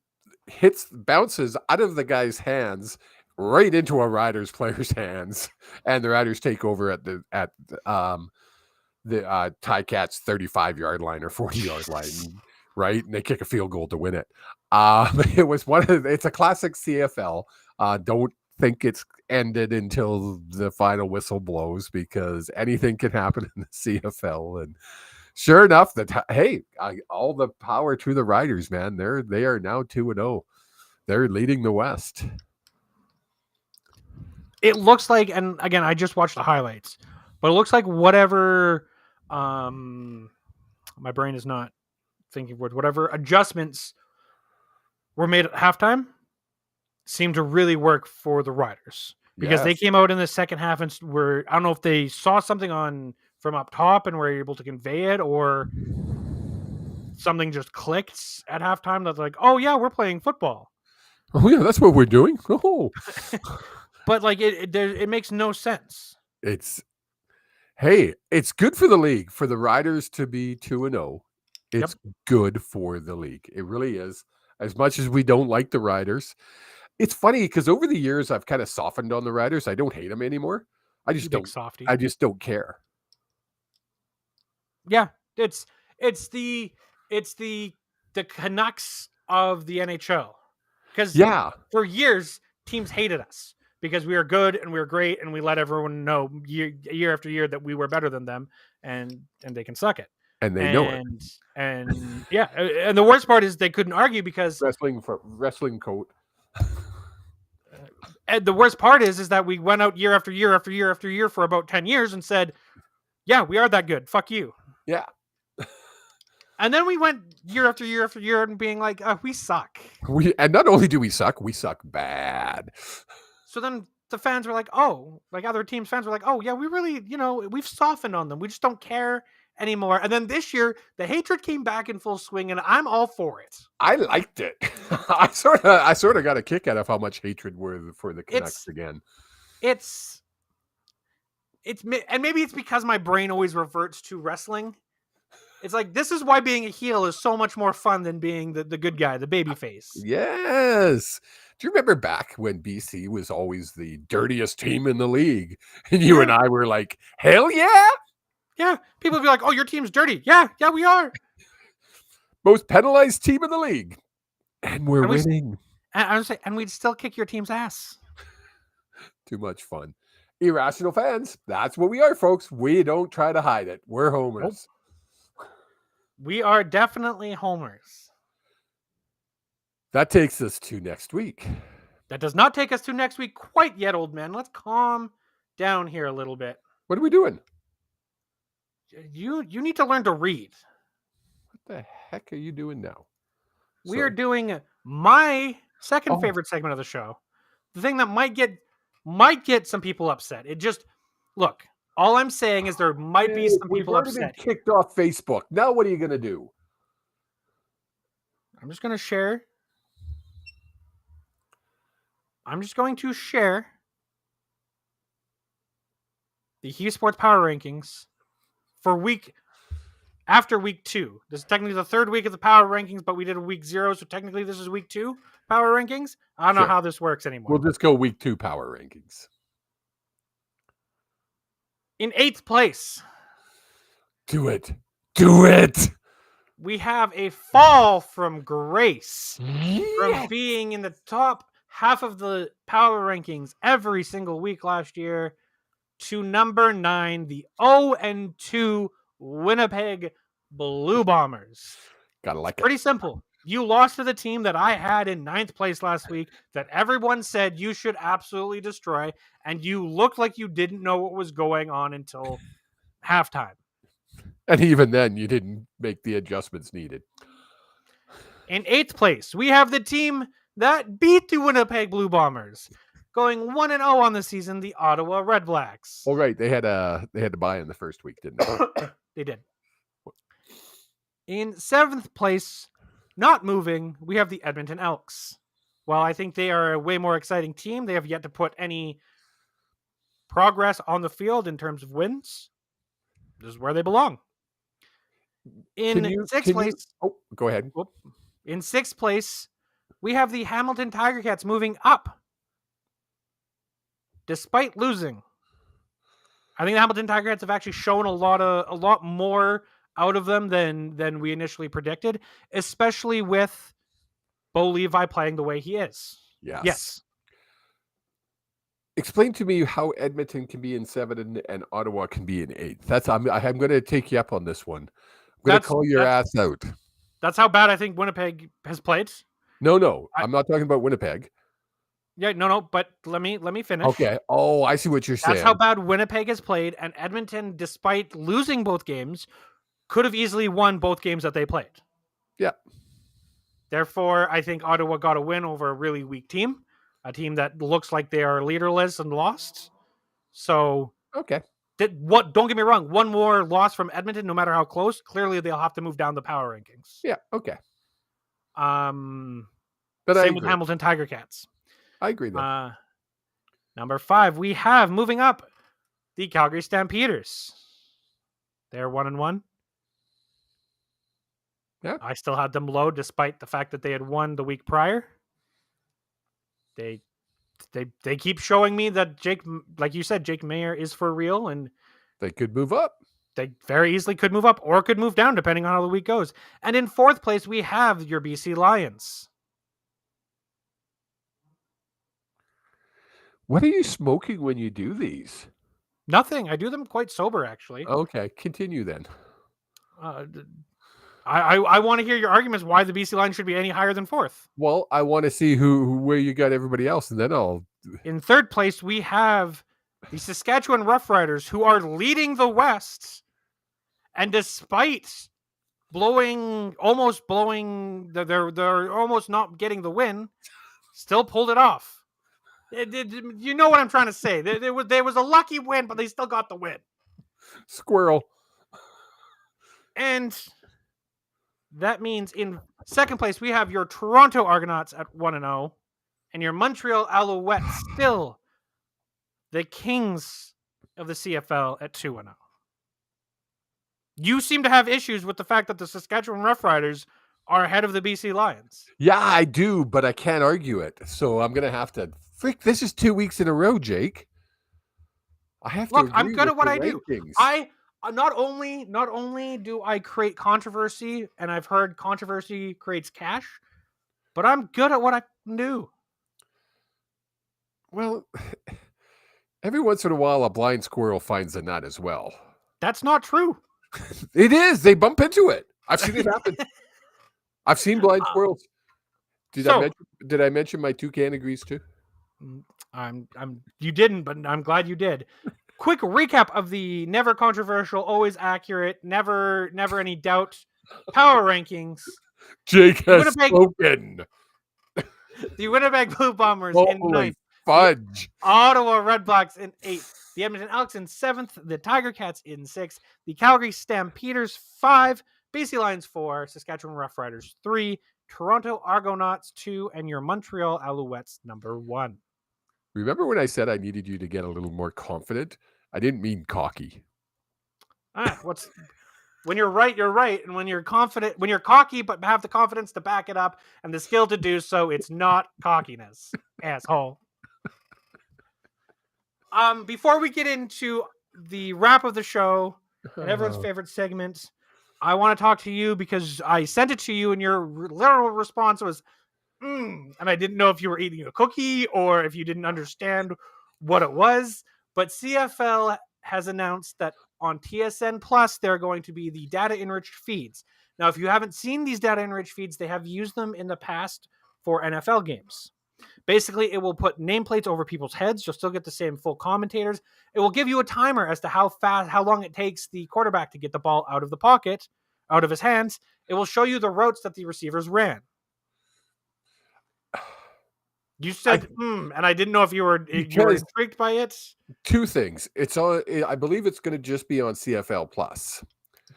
bounces out of the guy's hands right into a Riders player's hands, and the Riders take over at the Ticats 35-yard line or 40-yard line, right? And they kick a field goal to win it. It was it's a classic CFL. Don't think it's ended until the final whistle blows because anything can happen in the CFL. And sure enough, all the power to the Riders, man. They are now 2-0. They're leading the West. It looks like, and again, I just watched the highlights, but it looks like whatever, my brain is not thinking words, whatever adjustments were made at halftime seemed to really work for the Riders because they came out in the second half and I don't know if they saw something from up top and were able to convey it or something just clicked at halftime that's like, oh yeah, we're playing football. Oh yeah, that's what we're doing. Oh. But like it makes no sense. It's good for the league for the Riders to be 2-0. It's good for the league. It really is. As much as we don't like the Riders, it's funny because over the years I've kind of softened on the Riders. I don't hate them anymore. I just don't care. Yeah, it's the Canucks of the NHL. Because for years teams hated us because we were good and we were great and we let everyone know year after year that we were better than them and they can suck it. And they know it. And yeah, and the worst part is they couldn't argue because wrestling coat. And the worst part is that we went out year after year after year after year for about 10 years and said, yeah, we are that good. Fuck you. Yeah. And then we went year after year after year and being like, we suck. And not only do we suck bad. So then the fans were like, oh, like other teams' fans were like, oh, yeah, we really, we've softened on them. We just don't care anymore. And then this year, the hatred came back in full swing, and I'm all for it. I liked it. I sort of got a kick out of how much hatred were for the Canucks again. It's and maybe it's because my brain always reverts to wrestling. It's like, this is why being a heel is so much more fun than being the good guy, the baby face. Yes. Do you remember back when BC was always the dirtiest team in the league? And you and I were like, hell yeah. Yeah. People would be like, oh, your team's dirty. Yeah, we are. Most penalized team in the league. And we're winning. And we'd still kick your team's ass. Too much fun. Irrational fans. That's what we are, folks. We don't try to hide it. We're homers. Nope. We are definitely homers. That takes us to next week. That does not take us to next week quite yet, old man. Let's calm down here a little bit. What are we doing? You need to learn to read. What the heck are you doing now? We are doing my second favorite segment of the show. The thing that might get some people upset. It just, look, all I'm saying is there might be some people upset. We've already been kicked off Facebook. Now what are you going to do? I'm just going to share the Hughes Sports Power Rankings for after week 2. This is technically the third week of the Power Rankings, but we did a week 0, so technically this is week 2 Power Rankings. I don't know how this works anymore. We'll just go week 2 Power Rankings. In 8th place. Do it. Do it. We have a fall from grace from being in the top half of the Power Rankings every single week last year to number 9, the 0-2 Winnipeg Blue Bombers. Gotta like it. Pretty simple. You lost to the team that I had in 9th place last week that everyone said you should absolutely destroy, and you looked like you didn't know what was going on until halftime. And even then, you didn't make the adjustments needed. In 8th place, we have the team that beat the Winnipeg Blue Bombers, going 1-0 on the season, the Ottawa Red Blacks. Oh, right. They had to buy in the first week, didn't they? They did. In 7th place, not moving, we have the Edmonton Elks. While I think they are a way more exciting team, they have yet to put any progress on the field in terms of wins. This is where they belong. In 6th place... go ahead. In 6th place, we have the Hamilton Tiger Cats moving up, despite losing. I think the Hamilton Tiger Cats have actually shown a lot more out of them than we initially predicted, especially with Bo Levi playing the way he is. Yes. Explain to me how Edmonton can be in 7 and Ottawa can be in 8. I'm going to take you up on this one. I'm going to call your ass out. That's how bad I think Winnipeg has played. No, I'm not talking about Winnipeg. Yeah, no, but let me finish. Okay. Oh, I see what you're saying. That's how bad Winnipeg has played, and Edmonton, despite losing both games, could have easily won both games that they played. Yeah. Therefore, I think Ottawa got a win over a really weak team, a team that looks like they are leaderless and lost. So, okay. Don't get me wrong, one more loss from Edmonton, no matter how close, clearly they'll have to move down the power rankings. Yeah, okay. But same with Hamilton Tiger Cats. I agree though. Number 5, we have moving up the Calgary Stampeders. They're 1-1. Yeah. I still had them low despite the fact that they had won the week prior. They keep showing me that like you said, Jake Mayer is for real, and they could move up. They very easily could move up or could move down depending on how the week goes. And in 4th place, we have your BC Lions. What are you smoking when you do these? Nothing. I do them quite sober, actually. Okay, continue then. I want to hear your arguments why the BC Lions should be any higher than 4th. Well, I want to see where you got everybody else, and then I'll... In 3rd place, we have the Saskatchewan Roughriders, who are leading the West. And despite almost blowing, they're almost not getting the win, still pulled it off. You know what I'm trying to say? There was a lucky win, but they still got the win. Squirrel. And that means in second place, we have your Toronto Argonauts at 1-0, and your Montreal Alouettes still the kings of the CFL at 2-0. You seem to have issues with the fact that the Saskatchewan Roughriders are ahead of the BC Lions. Yeah, I do, but I can't argue it. So I'm going to have to... Frick, this is 2 weeks in a row, Jake. I have to Look, agree I'm good with at what the I do. rankings. I not only do I create controversy, and I've heard controversy creates cash, but I'm good at what I do. Well, every once in a while, a blind squirrel finds a nut as well. That's not true. It is. They bump into it. I've seen it happen. I've seen blind squirrels. Did I mention my toucan agrees too? You didn't, but I'm glad you did. Quick recap of the never controversial, always accurate, never any doubt power rankings. Jake has spoken. The Winnipeg Blue Bombers in 9th. Fudge. Ottawa Redblacks in 8th. The Edmonton Elks in 7th. The Tiger Cats in 6th. The Calgary Stampeders 5. BC Lions 4. Saskatchewan Roughriders 3. Toronto Argonauts 2. And your Montreal Alouettes number 1. Remember when I said I needed you to get a little more confident? I didn't mean cocky. When you're right, you're right. And when you're confident, when you're cocky, but have the confidence to back it up and the skill to do so, it's not cockiness, asshole. Before we get into the wrap of the show and everyone's favorite segment, I want to talk to you because I sent it to you and your literal response was, and I didn't know if you were eating a cookie or if you didn't understand what it was. But CFL has announced that on TSN Plus, they're going to be the data enriched feeds. Now, if you haven't seen these data enriched feeds, they have used them in the past for NFL games. Basically, it will put nameplates over people's heads. You'll still get the same full commentators. It will give you a timer as to how long it takes the quarterback to get the ball out of the pocket, out of his hands. It will show you the routes that the receivers ran. You said, and I didn't know if you were intrigued by it. Two things. It's on. I believe it's going to just be on CFL Plus.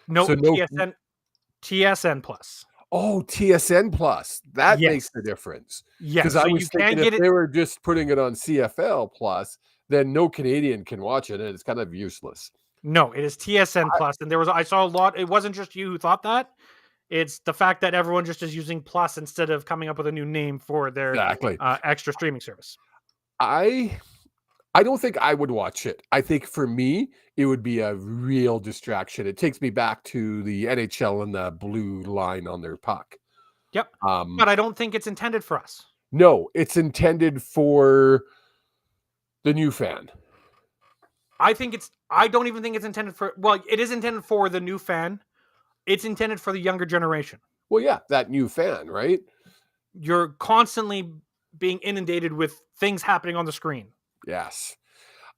No, TSN Plus. Oh, TSN Plus. That makes the difference. Yes. Because I was thinking if they were just putting it on CFL Plus, then no Canadian can watch it, and it's kind of useless. No, it is TSN Plus, and I saw a lot. It wasn't just you who thought that. It's the fact that everyone just is using Plus instead of coming up with a new name for their extra streaming service. I don't think I would watch it. I think for me, it would be a real distraction. It takes me back to the NHL and the blue line on their puck. Yep. But I don't think it's intended for us. No, it's intended for the new fan. I don't even think it's intended for, well, it is intended for the new fan. It's intended for the younger generation. Well, yeah, that new fan, right? You're constantly being inundated with things happening on the screen. Yes.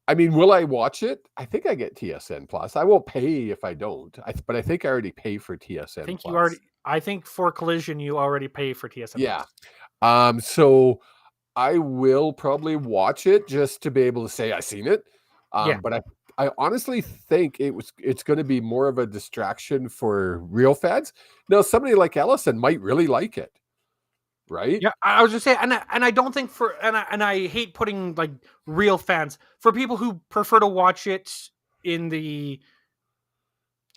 I mean, will I watch it? I think I get TSN Plus. I won't pay if I don't. But I think I already pay for TSN Plus. I think for Collision, you already pay for TSN Yeah. Plus. So I will probably watch it just to be able to say I've seen it. But I honestly think it's going to be more of a distraction for real fans. Now, somebody like Ellison might really like it, right? Yeah, I was just saying, and I don't think and I hate putting like real fans for people who prefer to watch it in the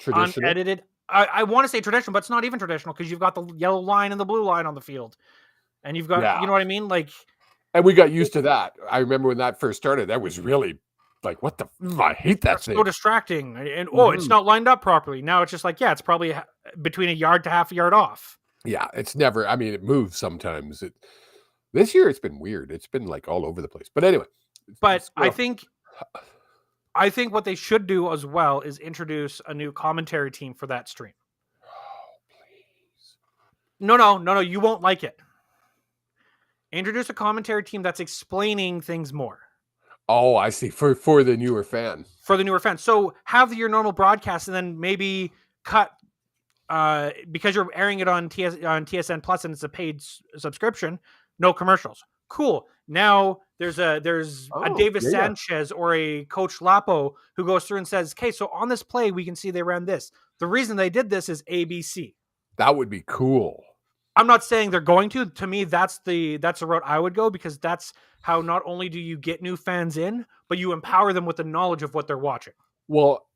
traditional, unedited. I want to say traditional, but it's not even traditional because you've got the yellow line and the blue line on the field, and you've got you know what I mean, like. And we got used to that. I remember when that first started. That was really. Like, what the? I hate that thing. So distracting. And it's not lined up properly. Now it's just like, it's probably between a yard to half a yard off. Yeah, it's never. I mean, it moves sometimes. This year it's been weird. It's been like all over the place. But anyway. But I think what they should do as well is introduce a new commentary team for that stream. Oh, please. No. You won't like it. Introduce a commentary team that's explaining things more. Oh, I see. For the newer fan. For the newer fan. So have your normal broadcast and then maybe cut because you're airing it on TSN Plus and it's a paid subscription, no commercials. Cool. Now there's a Davis Sanchez or a Coach Lapo who goes through and says, okay, so on this play, we can see they ran this. The reason they did this is ABC. That would be cool. I'm not saying they're going to. To me, that's the route I would go, because that's how not only do you get new fans in, but you empower them with the knowledge of what they're watching. Well,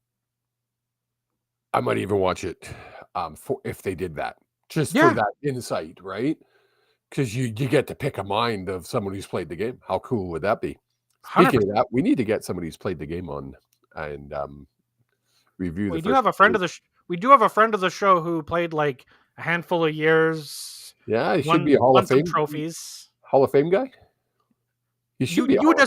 I might even watch it if they did that, just for that insight, right? Because you get to pick a mind of someone who's played the game. How cool would that be? Speaking 100%. of that, we need to get somebody who's played the game on and review. We do have a friend of the show who played like a handful of years. Yeah, he should be a Hall of Fame trophies. Hall of Fame guy. He should be. You would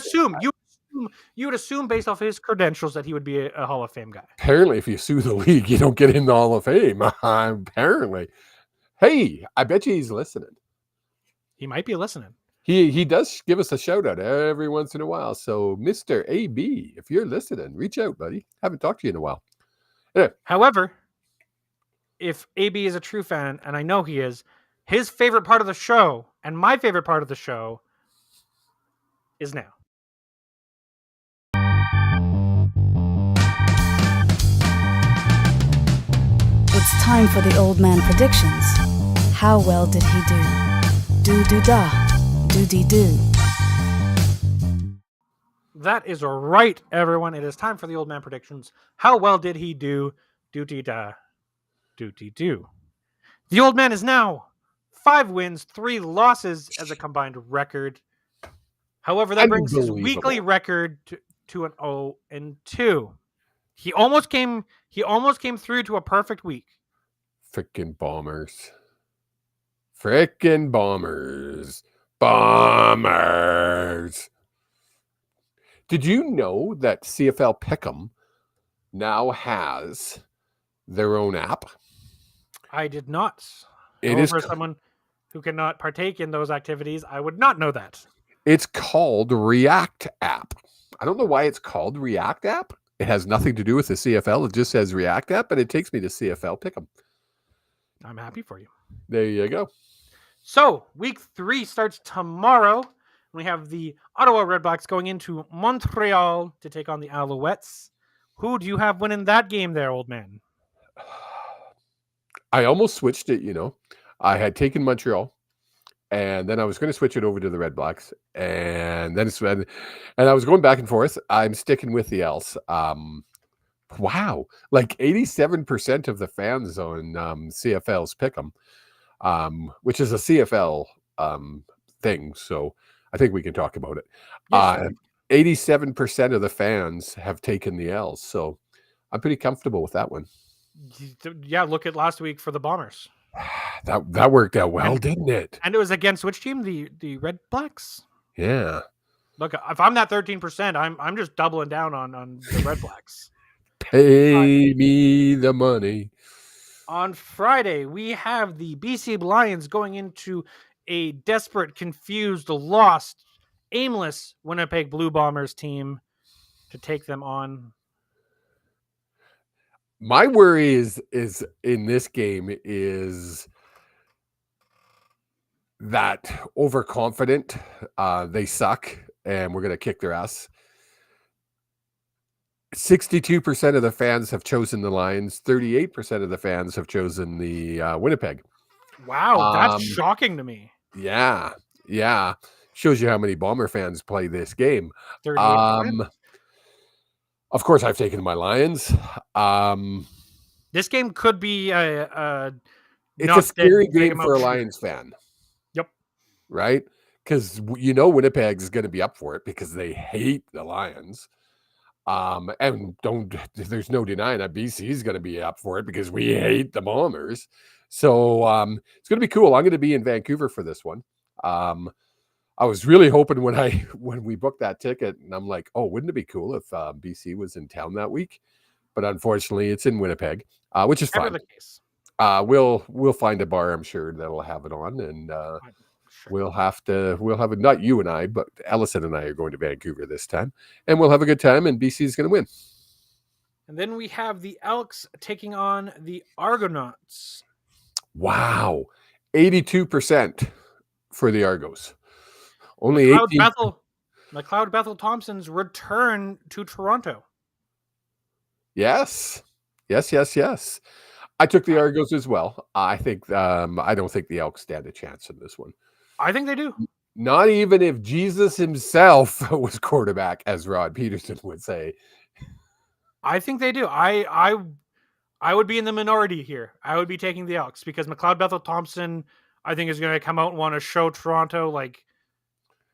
assume based off his credentials that he would be a Hall of Fame guy. Apparently, if you sue the league, you don't get in the Hall of Fame. Apparently. Hey, I bet you he's listening. He might be listening. He does give us a shout out every once in a while. So, Mr. AB, if you're listening, reach out, buddy. Haven't talked to you in a while. Anyway. However, if AB is a true fan, and I know he is, his favorite part of the show and my favorite part of the show is now. It's time for the old man predictions. How well did he do? Do-do-da. Do-dee-do. That is right, everyone. It is time for the old man predictions. How well did he do? Do-dee-da. Do-dee-do. The old man is now 5 wins, 3 losses as a combined record. However, that brings his weekly record to an 0-2. He almost came through to a perfect week. Frickin' Bombers. Frickin' Bombers. Bombers. Did you know that CFL Pick'em now has their own app? I did not. It is for someone who cannot partake in those activities, I would not know that. It's called React App. I don't know why it's called React App. It has nothing to do with the CFL. It just says React App, but it takes me to CFL Pick'em. I'm happy for you. There you go. So, week 3 starts tomorrow. We have the Ottawa Redblacks going into Montreal to take on the Alouettes. Who do you have winning that game there, old man? I almost switched it, I had taken Montreal, and then I was going to switch it over to the Redblacks, and then I was going back and forth. I'm sticking with the Ls. Wow, like 87% of the fans on CFL's Pick'em, which is a CFL thing. So I think we can talk about it. 87% of the fans have taken the Ls, so I'm pretty comfortable with that one. Yeah, look at last week for the Bombers. That worked out well, didn't it? And it was against which team? The Red Blacks? Yeah. Look, if I'm that 13%, I'm just doubling down on the Red Blacks. Pay me the money. On Friday, we have the BC Lions going into a desperate, confused, lost, aimless Winnipeg Blue Bombers team to take them on. My worry is in this game is that overconfident, they suck, and we're going to kick their ass. 62% of the fans have chosen the Lions. 38% of the fans have chosen the Winnipeg. Wow, that's shocking to me. Yeah. Shows you how many Bomber fans play this game. 38%. Of course, I've taken my Lions. This game could be it's a scary game for a Lions fan. Yep. Right? Because Winnipeg is going to be up for it because they hate the Lions. And there's no denying that BC is going to be up for it because we hate the Bombers. So it's going to be cool. I'm going to be in Vancouver for this one. I was really hoping when we booked that ticket, and I'm like, oh, wouldn't it be cool if BC was in town that week? But unfortunately, it's in Winnipeg, which is fine. We'll find a bar, I'm sure, that'll have it on, and sure. we'll have it. Not you and I, but Ellison and I are going to Vancouver this time, and we'll have a good time. And BC is going to win. And then we have the Elks taking on the Argonauts. Wow. 82% for the Argos. Only 18. McLeod Bethel Thompson's return to Toronto. Yes. I took the Argos as well. I think I don't think the Elks stand a chance in this one. I think they do. Not even if Jesus himself was quarterback, as Rod Peterson would say. I think they do. I would be in the minority here. I would be taking the Elks because McLeod Bethel Thompson, I think, is going to come out and want to show Toronto, like,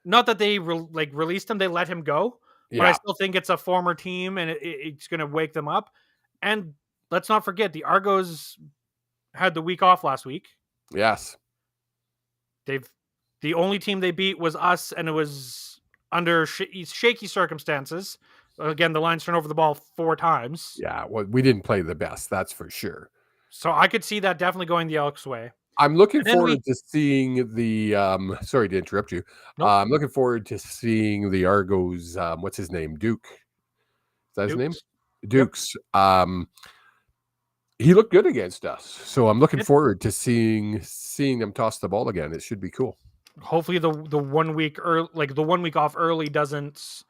not that they released him, they let him go, but I still think it's a former team and it's going to wake them up. And let's not forget, the Argos had the week off last week. Yes. The only team they beat was us, and it was under shaky circumstances. Again, the Lions turned over the ball 4 times. Yeah, well, we didn't play the best, that's for sure. So I could see that definitely going the Elks' way. I'm looking forward to seeing the sorry to interrupt you. Nope. I'm looking forward to seeing the Argos, what's his name? Duke. Is that his name? Dukes. Yep. He looked good against us. So I'm looking forward to seeing him toss the ball again. It should be cool. Hopefully the 1 week the 1 week off early doesn't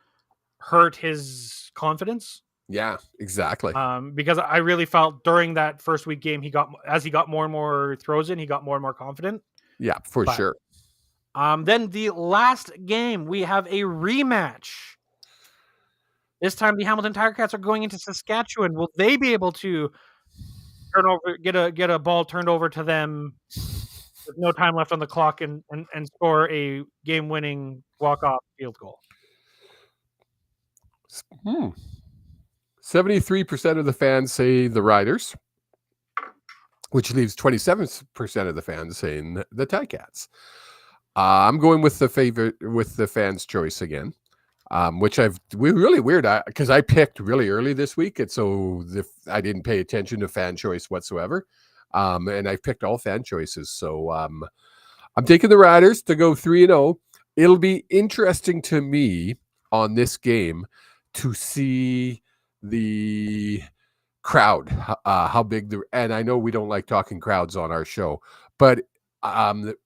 hurt his confidence. Yeah, exactly. Because I really felt during that first week game, as he got more and more throws in, he got more and more confident. Yeah, for sure. Then the last game, we have a rematch. This time, the Hamilton Tiger Cats are going into Saskatchewan. Will they be able to get a ball turned over to them with no time left on the clock and score a game-winning walk-off field goal? 73% of the fans say the Riders, which leaves 27% of the fans saying the Ticats. I'm going with the fans' choice again, which we're really weird because I picked really early this week, and so I didn't pay attention to fan choice whatsoever, and I picked all fan choices. So I'm taking the Riders to go 3-0. It'll be interesting to me on this game to see the crowd, how big and I know we don't like talking crowds on our show, but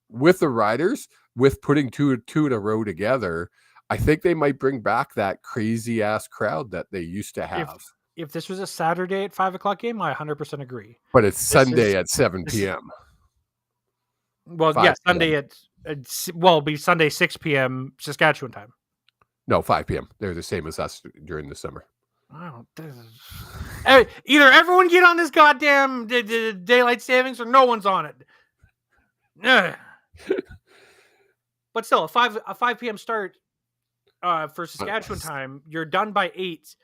with the Riders, with putting two in a row together, I think they might bring back that crazy ass crowd that they used to have. If this was a Saturday at 5:00 game, I 100% agree. But it's Sunday at 7 p.m. Well, yeah, Sunday it'll be Sunday 6 p.m. Saskatchewan time. No, 5 p.m. They're the same as us during the summer. Either everyone get on this goddamn daylight savings or no one's on it. But still, a 5 p.m. start for Saskatchewan time. You're done by 8.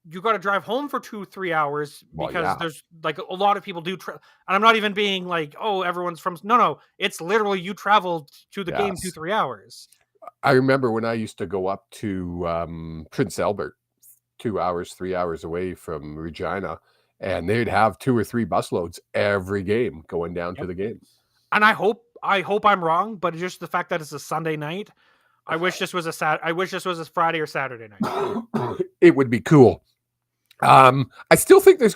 You got to drive home for 2-3 hours because there's like a lot of people do. And I'm not even being like, oh, everyone's from. No, it's literally you travel to the game 2-3 hours. I remember when I used to go up to Prince Albert, 2 hours, 3 hours away from Regina, and they'd have 2 or 3 busloads every game going down to the game. And I hope I'm wrong, but just the fact that it's a Sunday night, I wish this was a Friday or Saturday night. It would be cool. I still think I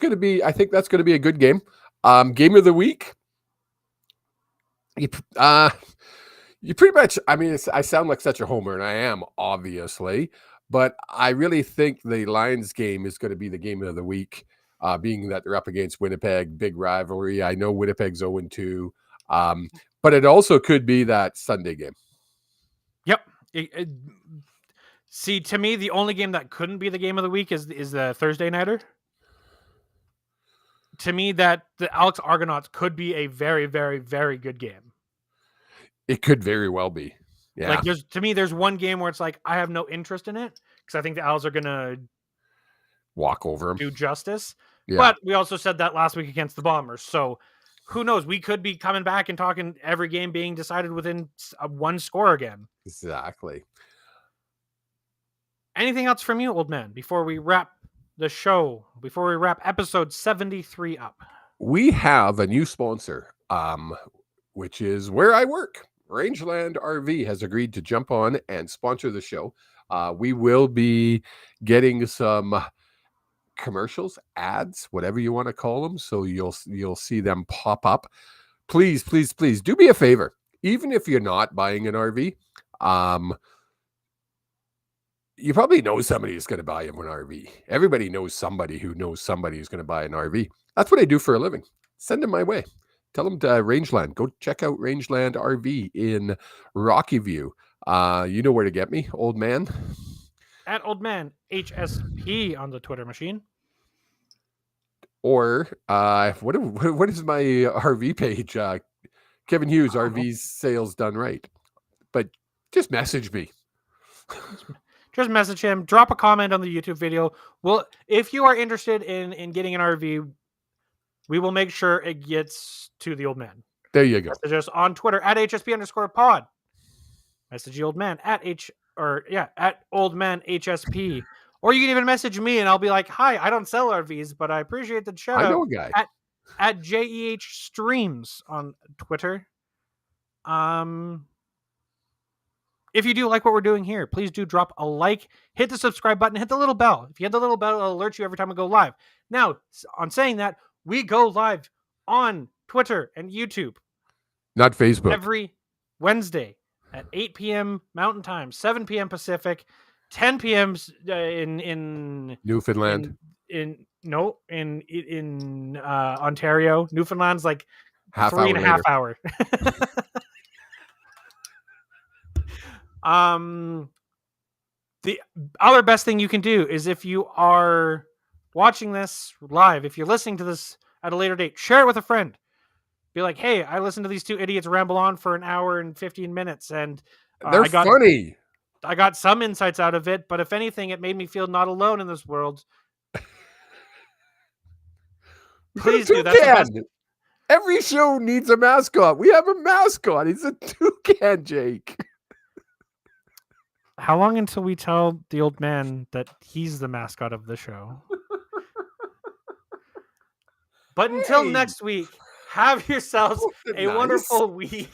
think that's going to be a good game. Game of the week. You pretty much, I mean, I sound like such a homer, and I am, obviously, but I really think the Lions game is going to be the game of the week, being that they're up against Winnipeg, big rivalry. I know Winnipeg's 0-2, but it also could be that Sunday game. Yep. See, to me, the only game that couldn't be the game of the week is the Thursday nighter. To me, that the Alex Argonauts could be a very, very, very good game. It could very well be. Yeah. Like there's one game where it's like I have no interest in it because I think the Owls are gonna walk over them, do justice. Yeah. But we also said that last week against the Bombers, so who knows? We could be coming back and talking every game being decided within one score again. Exactly. Anything else from you, old man? Before we wrap the show, before we wrap episode 73 up, we have a new sponsor, which is where I work. Rangeland RV has agreed to jump on and sponsor the show. We will be getting some commercials, ads, whatever you want to call them. So you'll see them pop up. Please, please, please do me a favor. Even if you're not buying an RV, you probably know somebody who's going to buy an RV. Everybody knows somebody who knows somebody who's going to buy an RV. That's what I do for a living. Send them my way. Tell them to Rangeland. Go check out Rangeland RV in Rocky View. You know where to get me, old man. At Old Man HSP on the Twitter machine. Or what is my RV page? Kevin Hughes, RV sales done right. But just message me. Just message him. Drop a comment on the YouTube video. Well, if you are interested in getting an RV, we will make sure it gets to the old man. There you go. Message us on Twitter at HSP_pod. Message the old man at old man HSP. Or you can even message me and I'll be like, hi, I don't sell RVs, but I appreciate the shout I out know a guy. at JEH Streams on Twitter. If you do like what we're doing here, please do drop a like, hit the subscribe button, hit the little bell. If you hit the little bell, it'll alert you every time we go live. Now, on saying that, we go live on Twitter and YouTube. Not Facebook. Every Wednesday at 8 p.m. Mountain Time, 7 p.m. Pacific, 10 p.m. in Newfoundland. In Ontario. Newfoundland's like Half 3.5 hour. The other best thing you can do is if you are watching this live, if you're listening to this at a later date, share it with a friend. Be like, hey, I listened to these two idiots ramble on for an hour and 15 minutes, and They're funny. I got some insights out of it, but if anything, it made me feel not alone in this world. Please do. That's the best. Every show needs a mascot. We have a mascot. He's a toucan, Jake. How long until we tell the old man that he's the mascot of the show? But until next week, have yourselves a wonderful week.